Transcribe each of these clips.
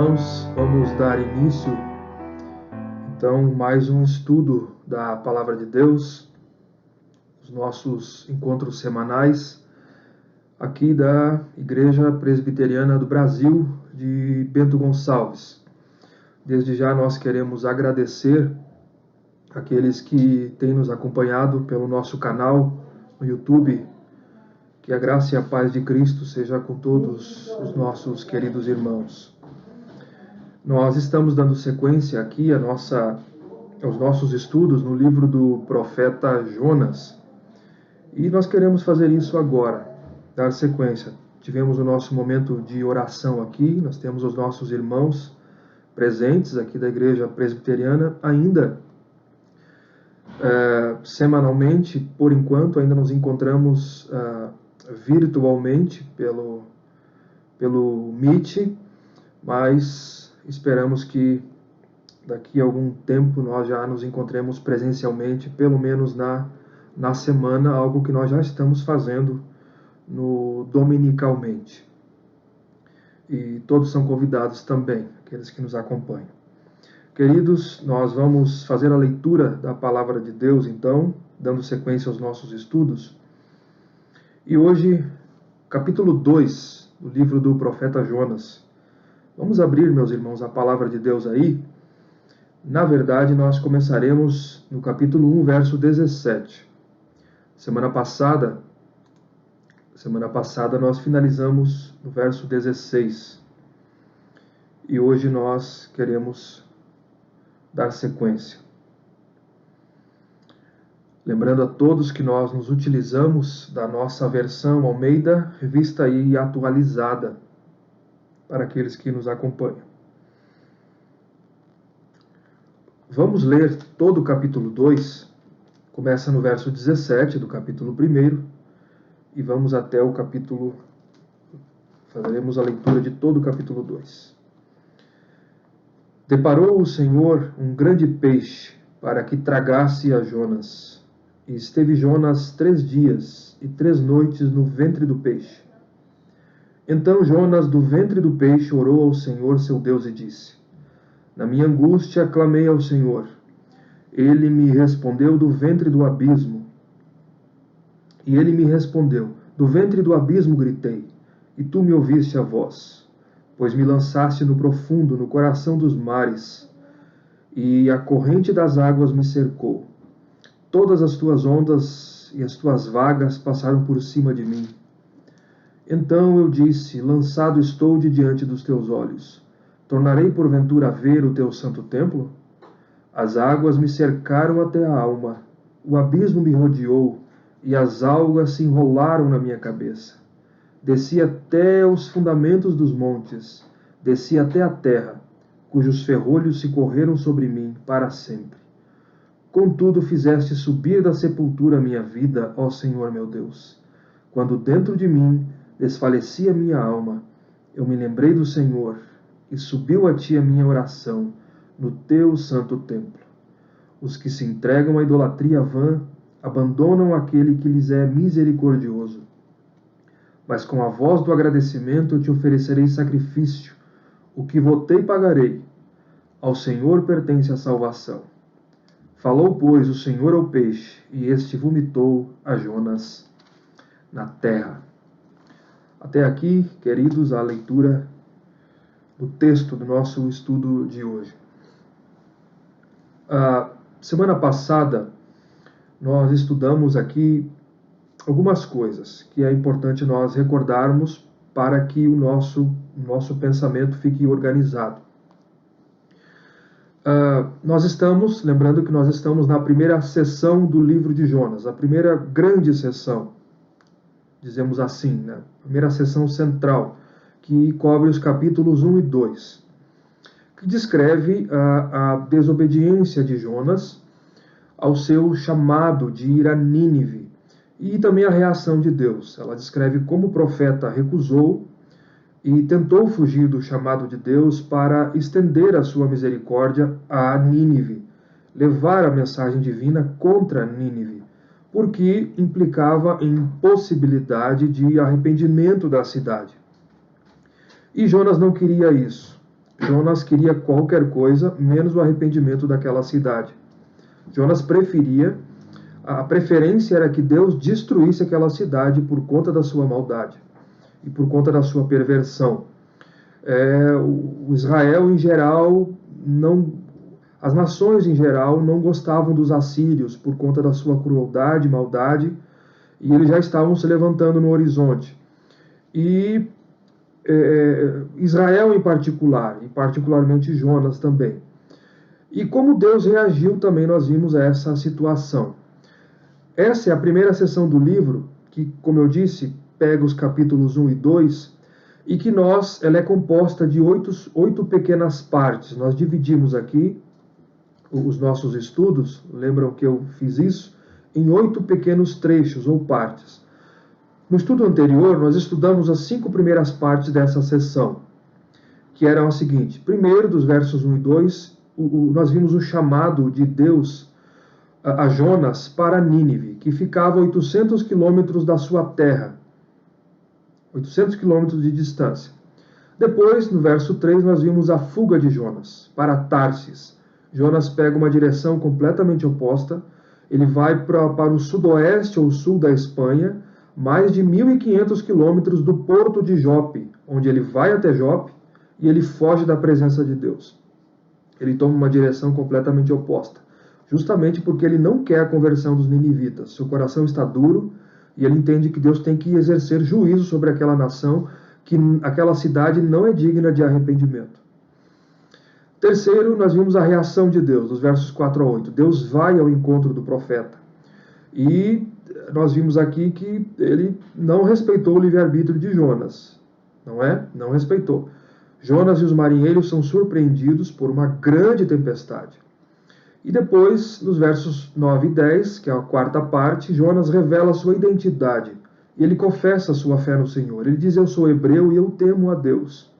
irmãos, vamos dar início, então, mais um estudo da Palavra de Deus, os nossos encontros semanais, aqui da Igreja Presbiteriana do Brasil, de Bento Gonçalves. Desde já nós queremos agradecer aqueles que têm nos acompanhado pelo nosso canal no YouTube. Que a graça e a paz de Cristo seja com todos os nossos queridos irmãos. Nós estamos dando sequência aqui aos nossos estudos no livro do profeta Jonas. E nós queremos fazer isso agora, dar sequência. Tivemos o nosso momento de oração aqui, nós temos os nossos irmãos presentes aqui da Igreja Presbiteriana, ainda semanalmente, por enquanto, ainda nos encontramos virtualmente pelo Meet, mas esperamos que daqui a algum tempo nós já nos encontremos presencialmente, pelo menos na semana, algo que nós já estamos fazendo dominicalmente. E todos são convidados também, aqueles que nos acompanham. Queridos, nós vamos fazer a leitura da Palavra de Deus, então, dando sequência aos nossos estudos. E hoje, capítulo 2 do livro do profeta Jonas. Vamos abrir, meus irmãos, a Palavra de Deus aí. Na verdade, nós começaremos no capítulo 1, verso 17. Semana passada nós finalizamos no verso 16. E hoje nós queremos dar sequência. Lembrando a todos que nós nos utilizamos da nossa versão Almeida, revista e atualizada, para aqueles que nos acompanham. Vamos ler todo o capítulo 2, começa no verso 17 do capítulo 1, e vamos até o capítulo, faremos a leitura de todo o capítulo 2. Deparou o Senhor um grande peixe para que tragasse a Jonas. E esteve Jonas 3 dias e 3 noites no ventre do peixe. Então Jonas do ventre do peixe orou ao Senhor seu Deus e disse: Na minha angústia clamei ao Senhor. Ele me respondeu do ventre do abismo. E ele me respondeu: Do ventre do abismo gritei, e tu me ouviste a voz. Pois me lançaste no profundo, no coração dos mares, e a corrente das águas me cercou. Todas as tuas ondas e as tuas vagas passaram por cima de mim. Então eu disse: Lançado estou de diante dos teus olhos. Tornarei porventura a ver o teu santo templo? As águas me cercaram até a alma. O abismo me rodeou, e as algas se enrolaram na minha cabeça. Desci até os fundamentos dos montes, desci até a terra, cujos ferrolhos se correram sobre mim para sempre. Contudo fizeste subir da sepultura a minha vida, ó Senhor meu Deus. Quando dentro de mim desfalecia minha alma, eu me lembrei do Senhor, e subiu a ti a minha oração no teu santo templo. Os que se entregam à idolatria vã abandonam aquele que lhes é misericordioso. Mas com a voz do agradecimento eu te oferecerei sacrifício, o que votei pagarei. Ao Senhor pertence a salvação. Falou, pois, o Senhor ao peixe, e este vomitou a Jonas na terra. Até aqui, queridos, a leitura do texto do nosso estudo de hoje. A semana passada, nós estudamos aqui algumas coisas que é importante nós recordarmos para que o nosso pensamento fique organizado. Lembrando que nós estamos na primeira sessão do livro de Jonas, a primeira grande sessão, dizemos assim, né? Primeira sessão central, que cobre os capítulos 1 e 2, que descreve a desobediência de Jonas ao seu chamado de ir a Nínive, e também a reação de Deus. Ela descreve como o profeta recusou e tentou fugir do chamado de Deus para estender a sua misericórdia a Nínive, levar a mensagem divina contra Nínive, porque implicava em possibilidade de arrependimento da cidade. E Jonas não queria isso. Jonas queria qualquer coisa menos o arrependimento daquela cidade. Jonas preferia, a preferência era que Deus destruísse aquela cidade por conta da sua maldade e por conta da sua perversão. O Israel em geral as nações em geral não gostavam dos assírios por conta da sua crueldade, maldade, e eles já estavam se levantando no horizonte. E Israel em particular, e particularmente Jonas também. E como Deus reagiu também nós vimos a essa situação. Essa é a primeira seção do livro, que, como eu disse, pega os capítulos 1 e 2, e que ela é composta de 8 pequenas partes. Nós dividimos aqui os nossos estudos, lembram que eu fiz isso, em 8 pequenos trechos ou partes. No estudo anterior, nós estudamos as 5 primeiras partes dessa sessão, que eram as seguintes. Primeiro, dos versos 1 e 2, nós vimos o chamado de Deus a Jonas para Nínive, que ficava a 800 quilômetros da sua terra. 800 quilômetros de distância. Depois, no verso 3, nós vimos a fuga de Jonas para Tarsis. Jonas pega uma direção completamente oposta. Ele vai para o sudoeste ou sul da Espanha, mais de 1.500 quilômetros do porto de Jope, onde ele vai até Jope e ele foge da presença de Deus. Ele toma uma direção completamente oposta, justamente porque ele não quer a conversão dos ninivitas. Seu coração está duro e ele entende que Deus tem que exercer juízo sobre aquela nação, que aquela cidade não é digna de arrependimento. Terceiro, nós vimos a reação de Deus, dos versos 4 a 8. Deus vai ao encontro do profeta. E nós vimos aqui que ele não respeitou o livre-arbítrio de Jonas. Não é? Não respeitou. Jonas e os marinheiros são surpreendidos por uma grande tempestade. E depois, nos versos 9 e 10, que é a quarta parte, Jonas revela a sua identidade. E ele confessa a sua fé no Senhor. Ele diz, eu sou hebreu e eu temo a Deus.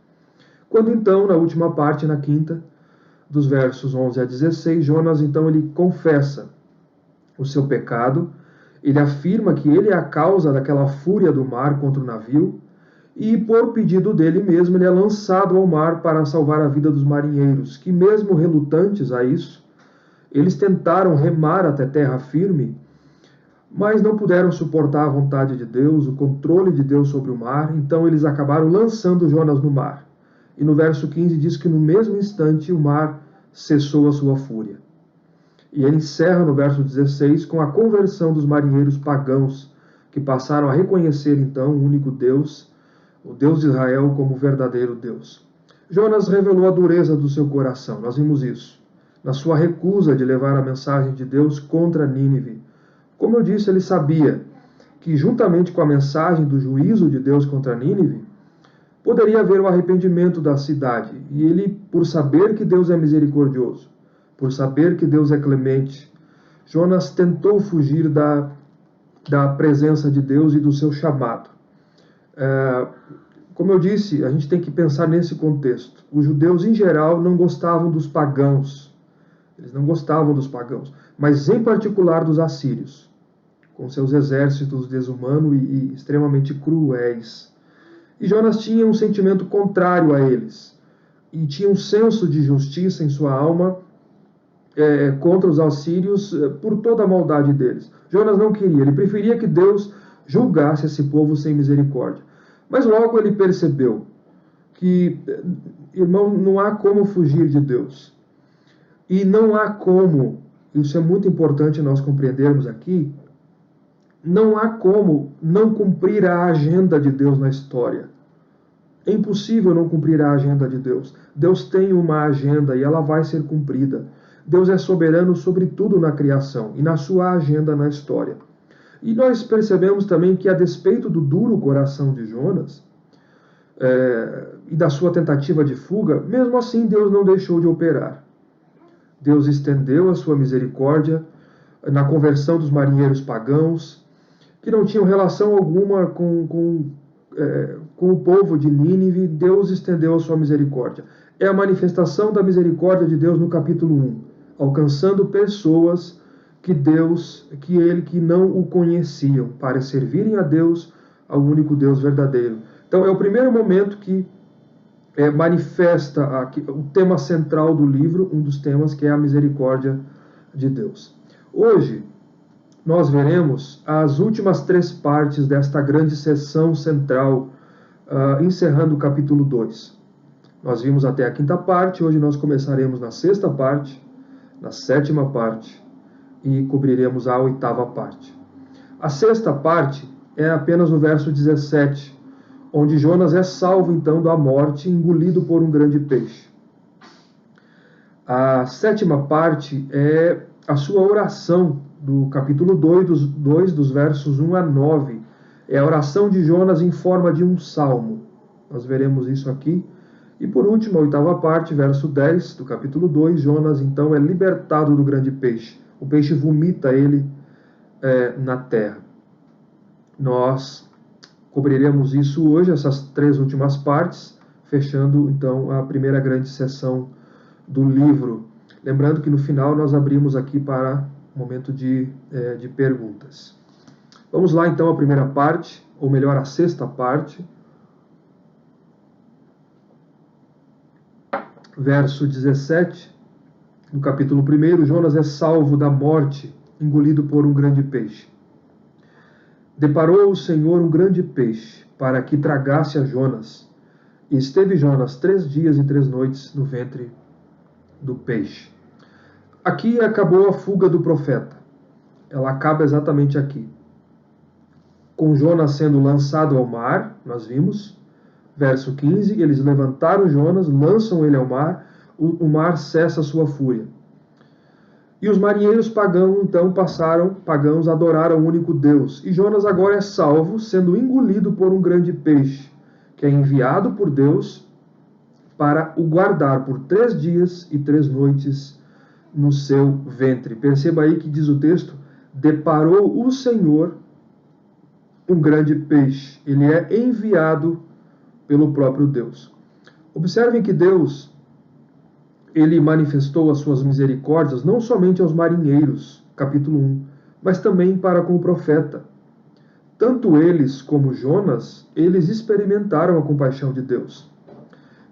Quando então, na última parte, na quinta, dos versos 11 a 16, Jonas então ele confessa o seu pecado, ele afirma que ele é a causa daquela fúria do mar contra o navio, e por pedido dele mesmo ele é lançado ao mar para salvar a vida dos marinheiros, que mesmo relutantes a isso, eles tentaram remar até terra firme, mas não puderam suportar a vontade de Deus, o controle de Deus sobre o mar, então eles acabaram lançando Jonas no mar. E no verso 15 diz que no mesmo instante o mar cessou a sua fúria. E ele encerra no verso 16 com a conversão dos marinheiros pagãos, que passaram a reconhecer então o único Deus, o Deus de Israel, como o verdadeiro Deus. Jonas revelou a dureza do seu coração, nós vimos isso, na sua recusa de levar a mensagem de Deus contra Nínive. Como eu disse, ele sabia que juntamente com a mensagem do juízo de Deus contra Nínive, poderia haver o arrependimento da cidade. E ele, por saber que Deus é misericordioso, por saber que Deus é clemente, Jonas tentou fugir da presença de Deus e do seu chamado. Como eu disse, a gente tem que pensar nesse contexto. Os judeus, em geral, não gostavam dos pagãos. Eles não gostavam dos pagãos, mas em particular dos assírios, com seus exércitos desumanos e extremamente cruéis. E Jonas tinha um sentimento contrário a eles, e tinha um senso de justiça em sua alma contra os assírios por toda a maldade deles. Jonas não queria, ele preferia que Deus julgasse esse povo sem misericórdia. Mas logo ele percebeu que, irmão, não há como fugir de Deus. E não há como, isso é muito importante nós compreendermos aqui, não há como não cumprir a agenda de Deus na história. É impossível não cumprir a agenda de Deus. Deus tem uma agenda e ela vai ser cumprida. Deus é soberano sobre tudo na criação e na sua agenda na história. E nós percebemos também que, a despeito do duro coração de Jonas e da sua tentativa de fuga, mesmo assim Deus não deixou de operar. Deus estendeu a sua misericórdia na conversão dos marinheiros pagãos, que não tinham relação alguma com o povo de Nínive. Deus estendeu a sua misericórdia. É a manifestação da misericórdia de Deus no capítulo 1, alcançando pessoas que não o conheciam, para servirem a Deus, ao único Deus verdadeiro. Então é o primeiro momento que manifesta aqui, o tema central do livro, um dos temas que é a misericórdia de Deus. Hoje, nós veremos as últimas 3 partes desta grande sessão central, encerrando o capítulo 2. Nós vimos até a 5ª parte, hoje nós começaremos na 6ª parte, na 7ª parte e cobriremos a 8ª parte. A 6ª parte é apenas o verso 17, onde Jonas é salvo então da morte, engolido por um grande peixe. A 7ª parte é a sua oração, do capítulo 2, dos versos 1 a 9. É a oração de Jonas em forma de um salmo. Nós veremos isso aqui. E por último, a 8ª parte, verso 10 do capítulo 2, Jonas então é libertado do grande peixe. O peixe vomita ele na terra. Nós cobriremos isso hoje, essas 3 últimas partes, fechando então a primeira grande sessão do livro. Lembrando que no final nós abrimos aqui para o momento de perguntas. Vamos lá então à primeira parte, ou melhor, a 6ª parte. Verso 17, no capítulo 1, Jonas é salvo da morte, engolido por um grande peixe. Deparou o Senhor um grande peixe, para que tragasse a Jonas. E esteve Jonas 3 dias e 3 noites no ventre do peixe. Aqui acabou a fuga do profeta. Ela acaba exatamente aqui. Com Jonas sendo lançado ao mar, nós vimos, verso 15, eles levantaram Jonas, lançam ele ao mar, o mar cessa a sua fúria. E os marinheiros pagãos adoraram o único Deus. E Jonas agora é salvo, sendo engolido por um grande peixe, que é enviado por Deus para o guardar por 3 dias e 3 noites no seu ventre. Perceba aí que diz o texto, deparou o Senhor um grande peixe. Ele é enviado pelo próprio Deus. Observem que Deus, ele manifestou as suas misericórdias não somente aos marinheiros, capítulo 1, mas também para com o profeta. Tanto eles como Jonas, eles experimentaram a compaixão de Deus.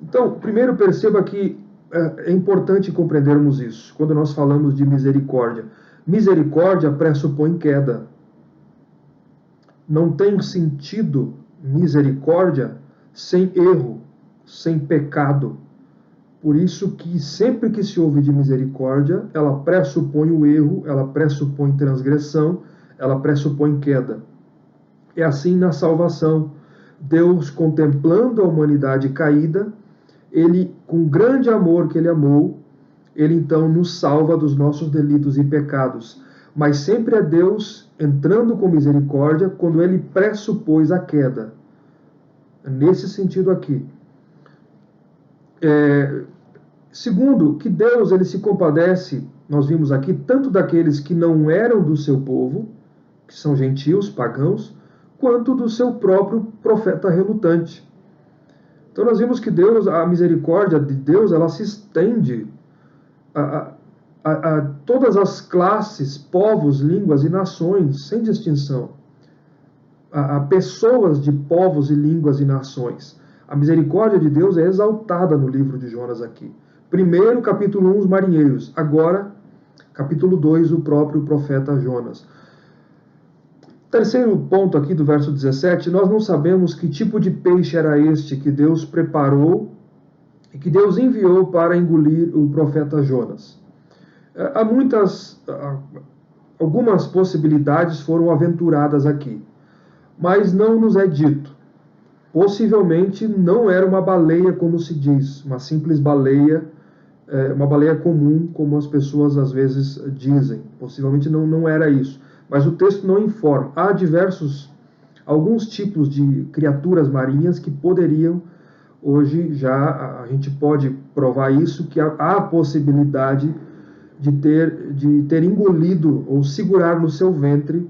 Então, primeiro perceba que é importante compreendermos isso, quando nós falamos de misericórdia. Misericórdia pressupõe queda. Não tem sentido misericórdia sem erro, sem pecado. Por isso que sempre que se ouve de misericórdia, ela pressupõe o erro, ela pressupõe transgressão, ela pressupõe queda. É assim na salvação. Deus, contemplando a humanidade caída, ele, com grande amor que ele amou, ele então nos salva dos nossos delitos e pecados. Mas sempre é Deus entrando com misericórdia quando ele pressupôs a queda. Nesse sentido aqui. Segundo, que Deus ele se compadece, nós vimos aqui, tanto daqueles que não eram do seu povo, que são gentios, pagãos, quanto do seu próprio profeta relutante. Então nós vimos que Deus, a misericórdia de Deus, ela se estende a todas as classes, povos, línguas e nações, sem distinção. A pessoas de povos e línguas e nações. A misericórdia de Deus é exaltada no livro de Jonas aqui. Primeiro, capítulo 1, os marinheiros. Agora, capítulo 2, o próprio profeta Jonas. Terceiro ponto aqui do verso 17, nós não sabemos que tipo de peixe era este que Deus preparou e que Deus enviou para engolir o profeta Jonas. Algumas possibilidades foram aventuradas aqui, mas não nos é dito. Possivelmente não era uma baleia, como se diz, uma simples baleia, uma baleia comum, como as pessoas às vezes dizem. Possivelmente não era isso. Mas o texto não informa. Há alguns tipos de criaturas marinhas que poderiam, hoje já a gente pode provar isso, que há a possibilidade de ter engolido ou segurar no seu ventre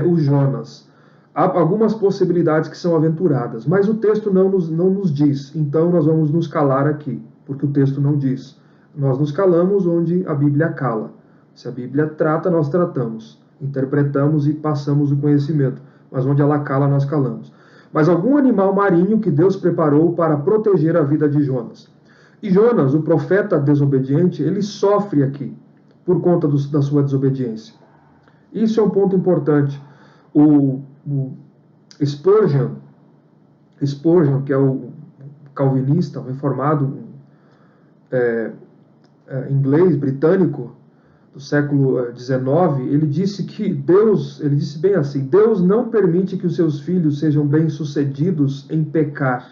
o Jonas. Há algumas possibilidades que são aventuradas, mas o texto não nos diz. Então nós vamos nos calar aqui, porque o texto não diz. Nós nos calamos onde a Bíblia cala. Se a Bíblia trata, nós tratamos. Interpretamos e passamos o conhecimento. Mas onde ela cala, nós calamos. mas algum animal marinho que Deus preparou para proteger a vida de Jonas. E Jonas, o profeta desobediente, ele sofre aqui por conta da sua desobediência. Isso é um ponto importante. O Spurgeon, que é o calvinista, o reformado inglês, britânico, do século XIX, ele disse bem assim: Deus não permite que os seus filhos sejam bem-sucedidos em pecar.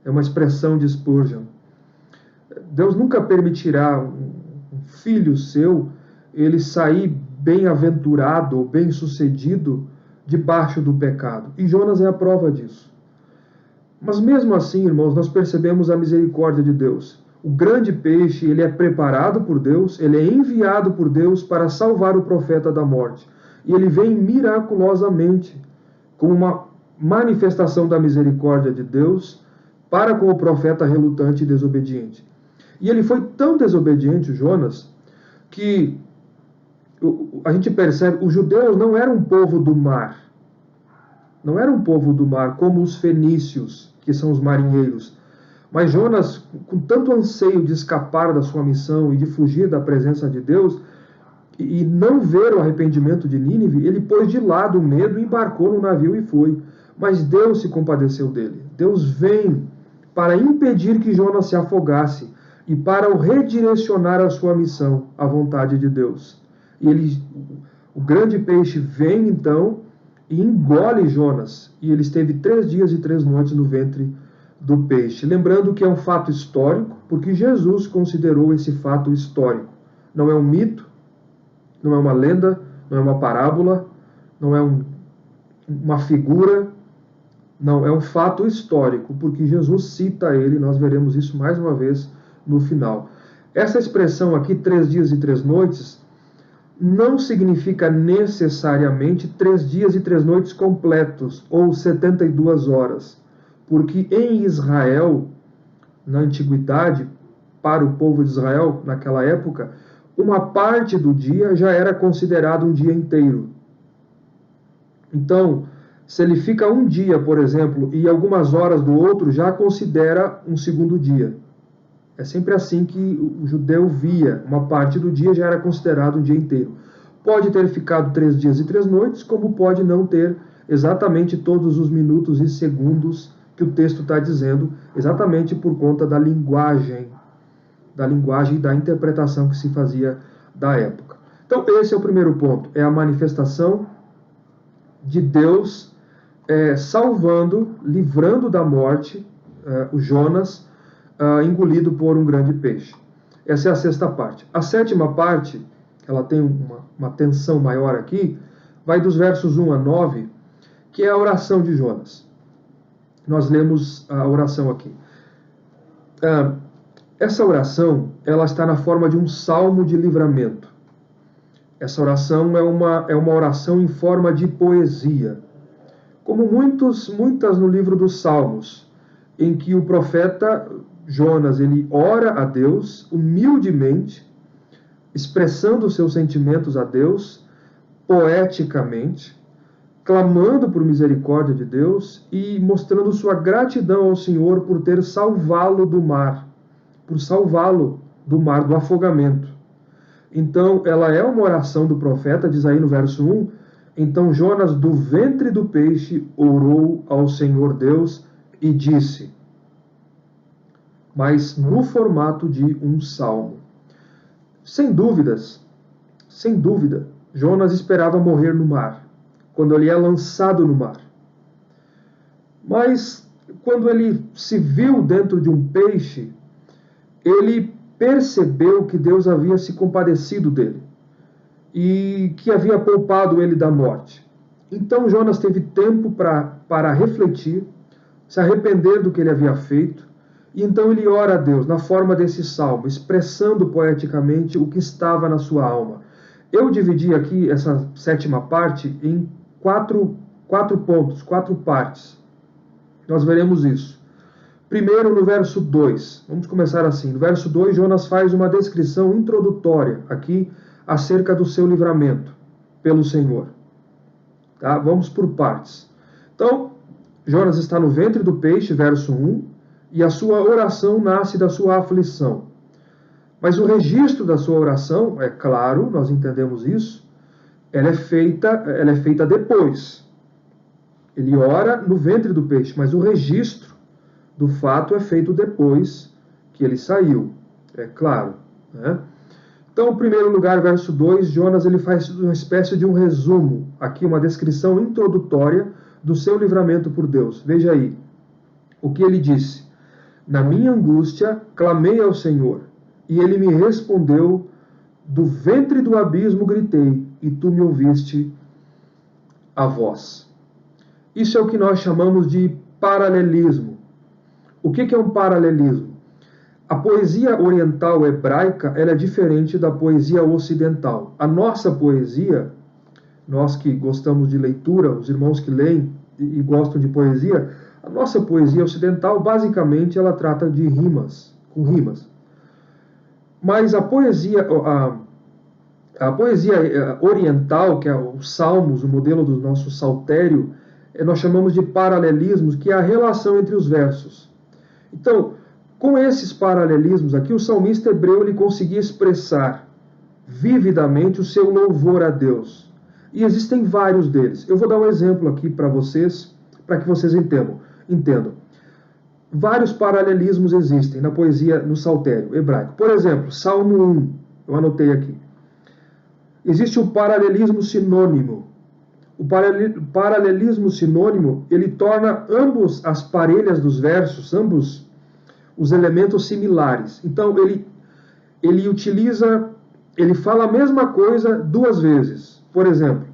É uma expressão de Spurgeon. Deus nunca permitirá um filho seu ele sair bem-aventurado ou bem-sucedido debaixo do pecado. E Jonas é a prova disso. Mas mesmo assim, irmãos, nós percebemos a misericórdia de Deus. O grande peixe, ele é preparado por Deus, ele é enviado por Deus para salvar o profeta da morte. E ele vem miraculosamente, como uma manifestação da misericórdia de Deus, para com o profeta relutante e desobediente. E ele foi tão desobediente, o Jonas, que a gente percebe, os judeus não eram um povo do mar. Não eram um povo do mar como os fenícios, que são os marinheiros. Mas Jonas, com tanto anseio de escapar da sua missão e de fugir da presença de Deus, e não ver o arrependimento de Nínive, ele pôs de lado o medo, embarcou no navio e foi. Mas Deus se compadeceu dele. Deus vem para impedir que Jonas se afogasse e para o redirecionar a sua missão, à vontade de Deus. E o grande peixe vem então e engole Jonas. E ele esteve 3 dias e 3 noites no ventre do peixe. Lembrando que é um fato histórico, porque Jesus considerou esse fato histórico. Não é um mito, não é uma lenda, não é uma parábola, não é uma figura, não, é um fato histórico, porque Jesus cita ele, nós veremos isso mais uma vez no final. Essa expressão aqui, 3 dias e 3 noites, não significa necessariamente 3 dias e 3 noites completos, ou 72 horas. Porque em Israel, na antiguidade, para o povo de Israel, naquela época, uma parte do dia já era considerado um dia inteiro. Então, se ele fica um dia, por exemplo, e algumas horas do outro, já considera um segundo dia. É sempre assim que o judeu via. Uma parte do dia já era considerado um dia inteiro. Pode ter ficado 3 dias e 3 noites, como pode não ter exatamente todos os minutos e segundos que o texto está dizendo, exatamente por conta da linguagem e da interpretação que se fazia da época. Então, esse é o primeiro ponto, é a manifestação de Deus salvando, livrando da morte o Jonas, engolido por um grande peixe. Essa é a 6ª parte. A 7ª parte, ela tem uma tensão maior aqui, vai dos versos 1 a 9, que é a oração de Jonas. Nós lemos a oração aqui. Essa oração, ela está na forma de um salmo de livramento. Essa oração é uma oração em forma de poesia. Como muitas no livro dos Salmos, em que o profeta Jonas, ele ora a Deus humildemente, expressando os seus sentimentos a Deus, poeticamente, clamando por misericórdia de Deus e mostrando sua gratidão ao Senhor por ter salvá-lo do mar, do afogamento. Então, ela é uma oração do profeta, diz aí no verso 1, então Jonas do ventre do peixe orou ao Senhor Deus e disse, mas no formato de um salmo. Sem dúvida, Jonas esperava morrer no mar, quando ele é lançado no mar. Mas, quando ele se viu dentro de um peixe, ele percebeu que Deus havia se compadecido dele e que havia poupado ele da morte. Então Jonas teve tempo para refletir, se arrepender do que ele havia feito, e então ele ora a Deus na forma desse salmo, expressando poeticamente o que estava na sua alma. Eu dividi aqui essa 7ª parte em 4 pontos, 4 partes. Nós veremos isso. Primeiro, no verso 2. Vamos começar assim. No verso 2, Jonas faz uma descrição introdutória aqui acerca do seu livramento pelo Senhor. Tá? Vamos por partes. Então, Jonas está no ventre do peixe, verso 1, e a sua oração nasce da sua aflição. Mas o registro da sua oração, é claro, nós entendemos isso, ela é feita depois. Ele ora no ventre do peixe, mas o registro do fato é feito depois que ele saiu, é claro, né? Então, em primeiro lugar, verso 2, Jonas ele faz uma espécie de um resumo, aqui uma descrição introdutória do seu livramento por Deus. Veja aí o que ele disse: na minha angústia clamei ao Senhor, e ele me respondeu, do ventre do abismo gritei, e tu me ouviste a voz. Isso é o que nós chamamos de paralelismo. O que é um paralelismo? A poesia oriental hebraica ela é diferente da poesia ocidental. A nossa poesia, nós que gostamos de leitura, os irmãos que leem e gostam de poesia, a nossa poesia ocidental, basicamente, ela trata de rimas, com rimas. Mas a poesia oriental, que é os salmos, o modelo do nosso saltério, nós chamamos de paralelismos, que é a relação entre os versos. Então, com esses paralelismos aqui, o salmista hebreu ele conseguia expressar vividamente o seu louvor a Deus. E existem vários deles. Eu vou dar um exemplo aqui para vocês, para que vocês entendam. Vários paralelismos existem na poesia, no saltério hebraico. Por exemplo, Salmo 1, eu anotei aqui. Existe o paralelismo sinônimo. O paralelismo sinônimo, ele torna ambos as parelhas dos versos, ambos os elementos similares. Então, ele fala a mesma coisa duas vezes. Por exemplo,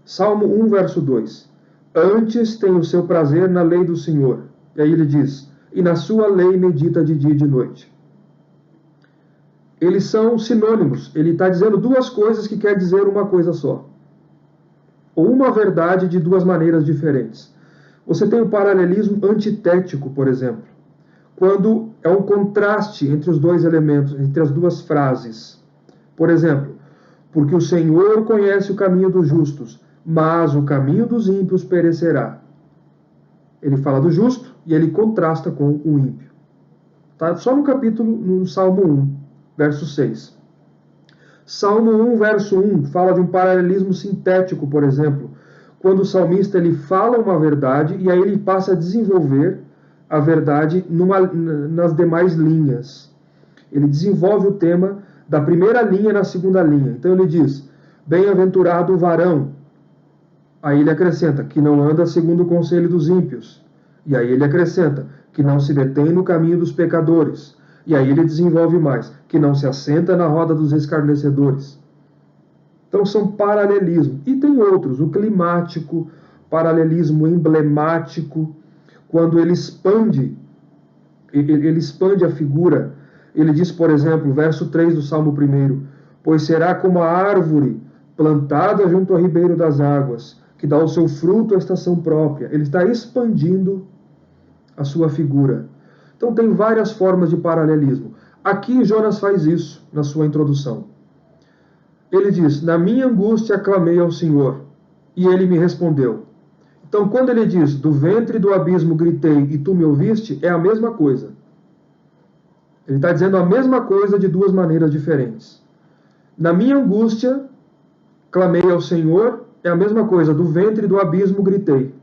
Salmo 1, verso 2. Antes tem o seu prazer na lei do Senhor. E aí ele diz, e na sua lei medita de dia e de noite. Eles são sinônimos. Ele está dizendo duas coisas que quer dizer uma coisa só. Ou uma verdade de duas maneiras diferentes. Você tem o paralelismo antitético, por exemplo, quando é um contraste entre os dois elementos, entre as duas frases. Por exemplo, porque o Senhor conhece o caminho dos justos, mas o caminho dos ímpios perecerá. Ele fala do justo e ele contrasta com o ímpio. Tá? Só no Salmo 1, verso 6. Salmo 1, verso 1, fala de um paralelismo sintético, por exemplo, quando o salmista ele fala uma verdade e aí ele passa a desenvolver a verdade nas demais linhas. Ele desenvolve o tema da primeira linha na segunda linha. Então ele diz, bem-aventurado o varão. Aí ele acrescenta, que não anda segundo o conselho dos ímpios. E aí ele acrescenta, que não se detém no caminho dos pecadores. E aí ele desenvolve mais, que não se assenta na roda dos escarnecedores. Então são paralelismos. E tem outros, o climático, paralelismo emblemático, quando ele expande a figura. Ele diz, por exemplo, verso 3 do Salmo 1, pois será como a árvore plantada junto ao ribeiro das águas, que dá o seu fruto à estação própria. Ele está expandindo a sua figura. Então tem várias formas de paralelismo. Aqui Jonas faz isso na sua introdução. Ele diz, na minha angústia clamei ao Senhor, e ele me respondeu. Então quando ele diz, do ventre do abismo gritei e tu me ouviste, é a mesma coisa. Ele está dizendo a mesma coisa de duas maneiras diferentes. Na minha angústia clamei ao Senhor, é a mesma coisa, do ventre do abismo gritei.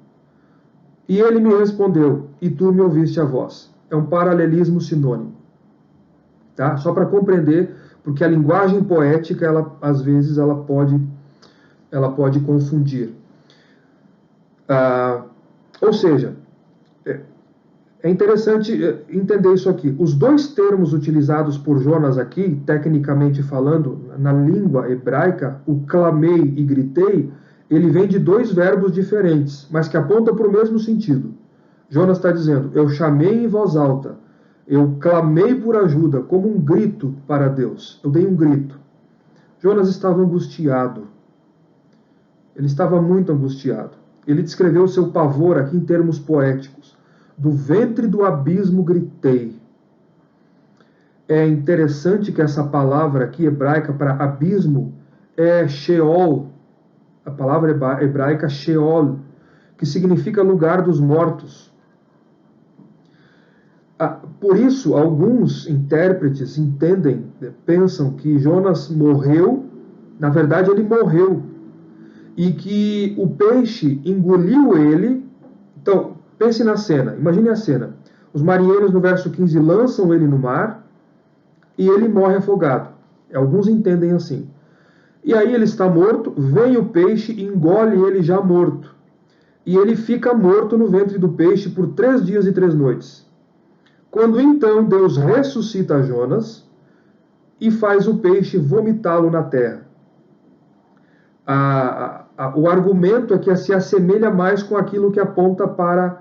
E ele me respondeu, e tu me ouviste a voz. É um paralelismo sinônimo. Tá? Só para compreender, porque a linguagem poética, às vezes, ela pode confundir. Ou seja, é interessante entender isso aqui. Os dois termos utilizados por Jonas aqui, tecnicamente falando, na língua hebraica, o clamei e gritei, ele vem de dois verbos diferentes, mas que apontam para o mesmo sentido. Jonas está dizendo, eu chamei em voz alta, eu clamei por ajuda, como um grito para Deus. Eu dei um grito. Jonas estava angustiado. Ele estava muito angustiado. Ele descreveu o seu pavor aqui em termos poéticos. Do ventre do abismo gritei. É interessante que essa palavra aqui hebraica para abismo é Sheol. A palavra hebraica Sheol, que que significa lugar dos mortos. Por isso, alguns intérpretes entendem, pensam que Jonas morreu, na verdade ele morreu, e que o peixe engoliu ele. Então, pense na cena, imagine a cena. Os marinheiros, no verso 15, lançam ele no mar e ele morre afogado. Alguns entendem assim. E aí ele está morto, vem o peixe e engole ele já morto. E ele fica morto no ventre do peixe por 3 dias e 3 noites. Quando então Deus ressuscita Jonas e faz o peixe vomitá-lo na terra. O argumento é que se assemelha mais com aquilo que aponta para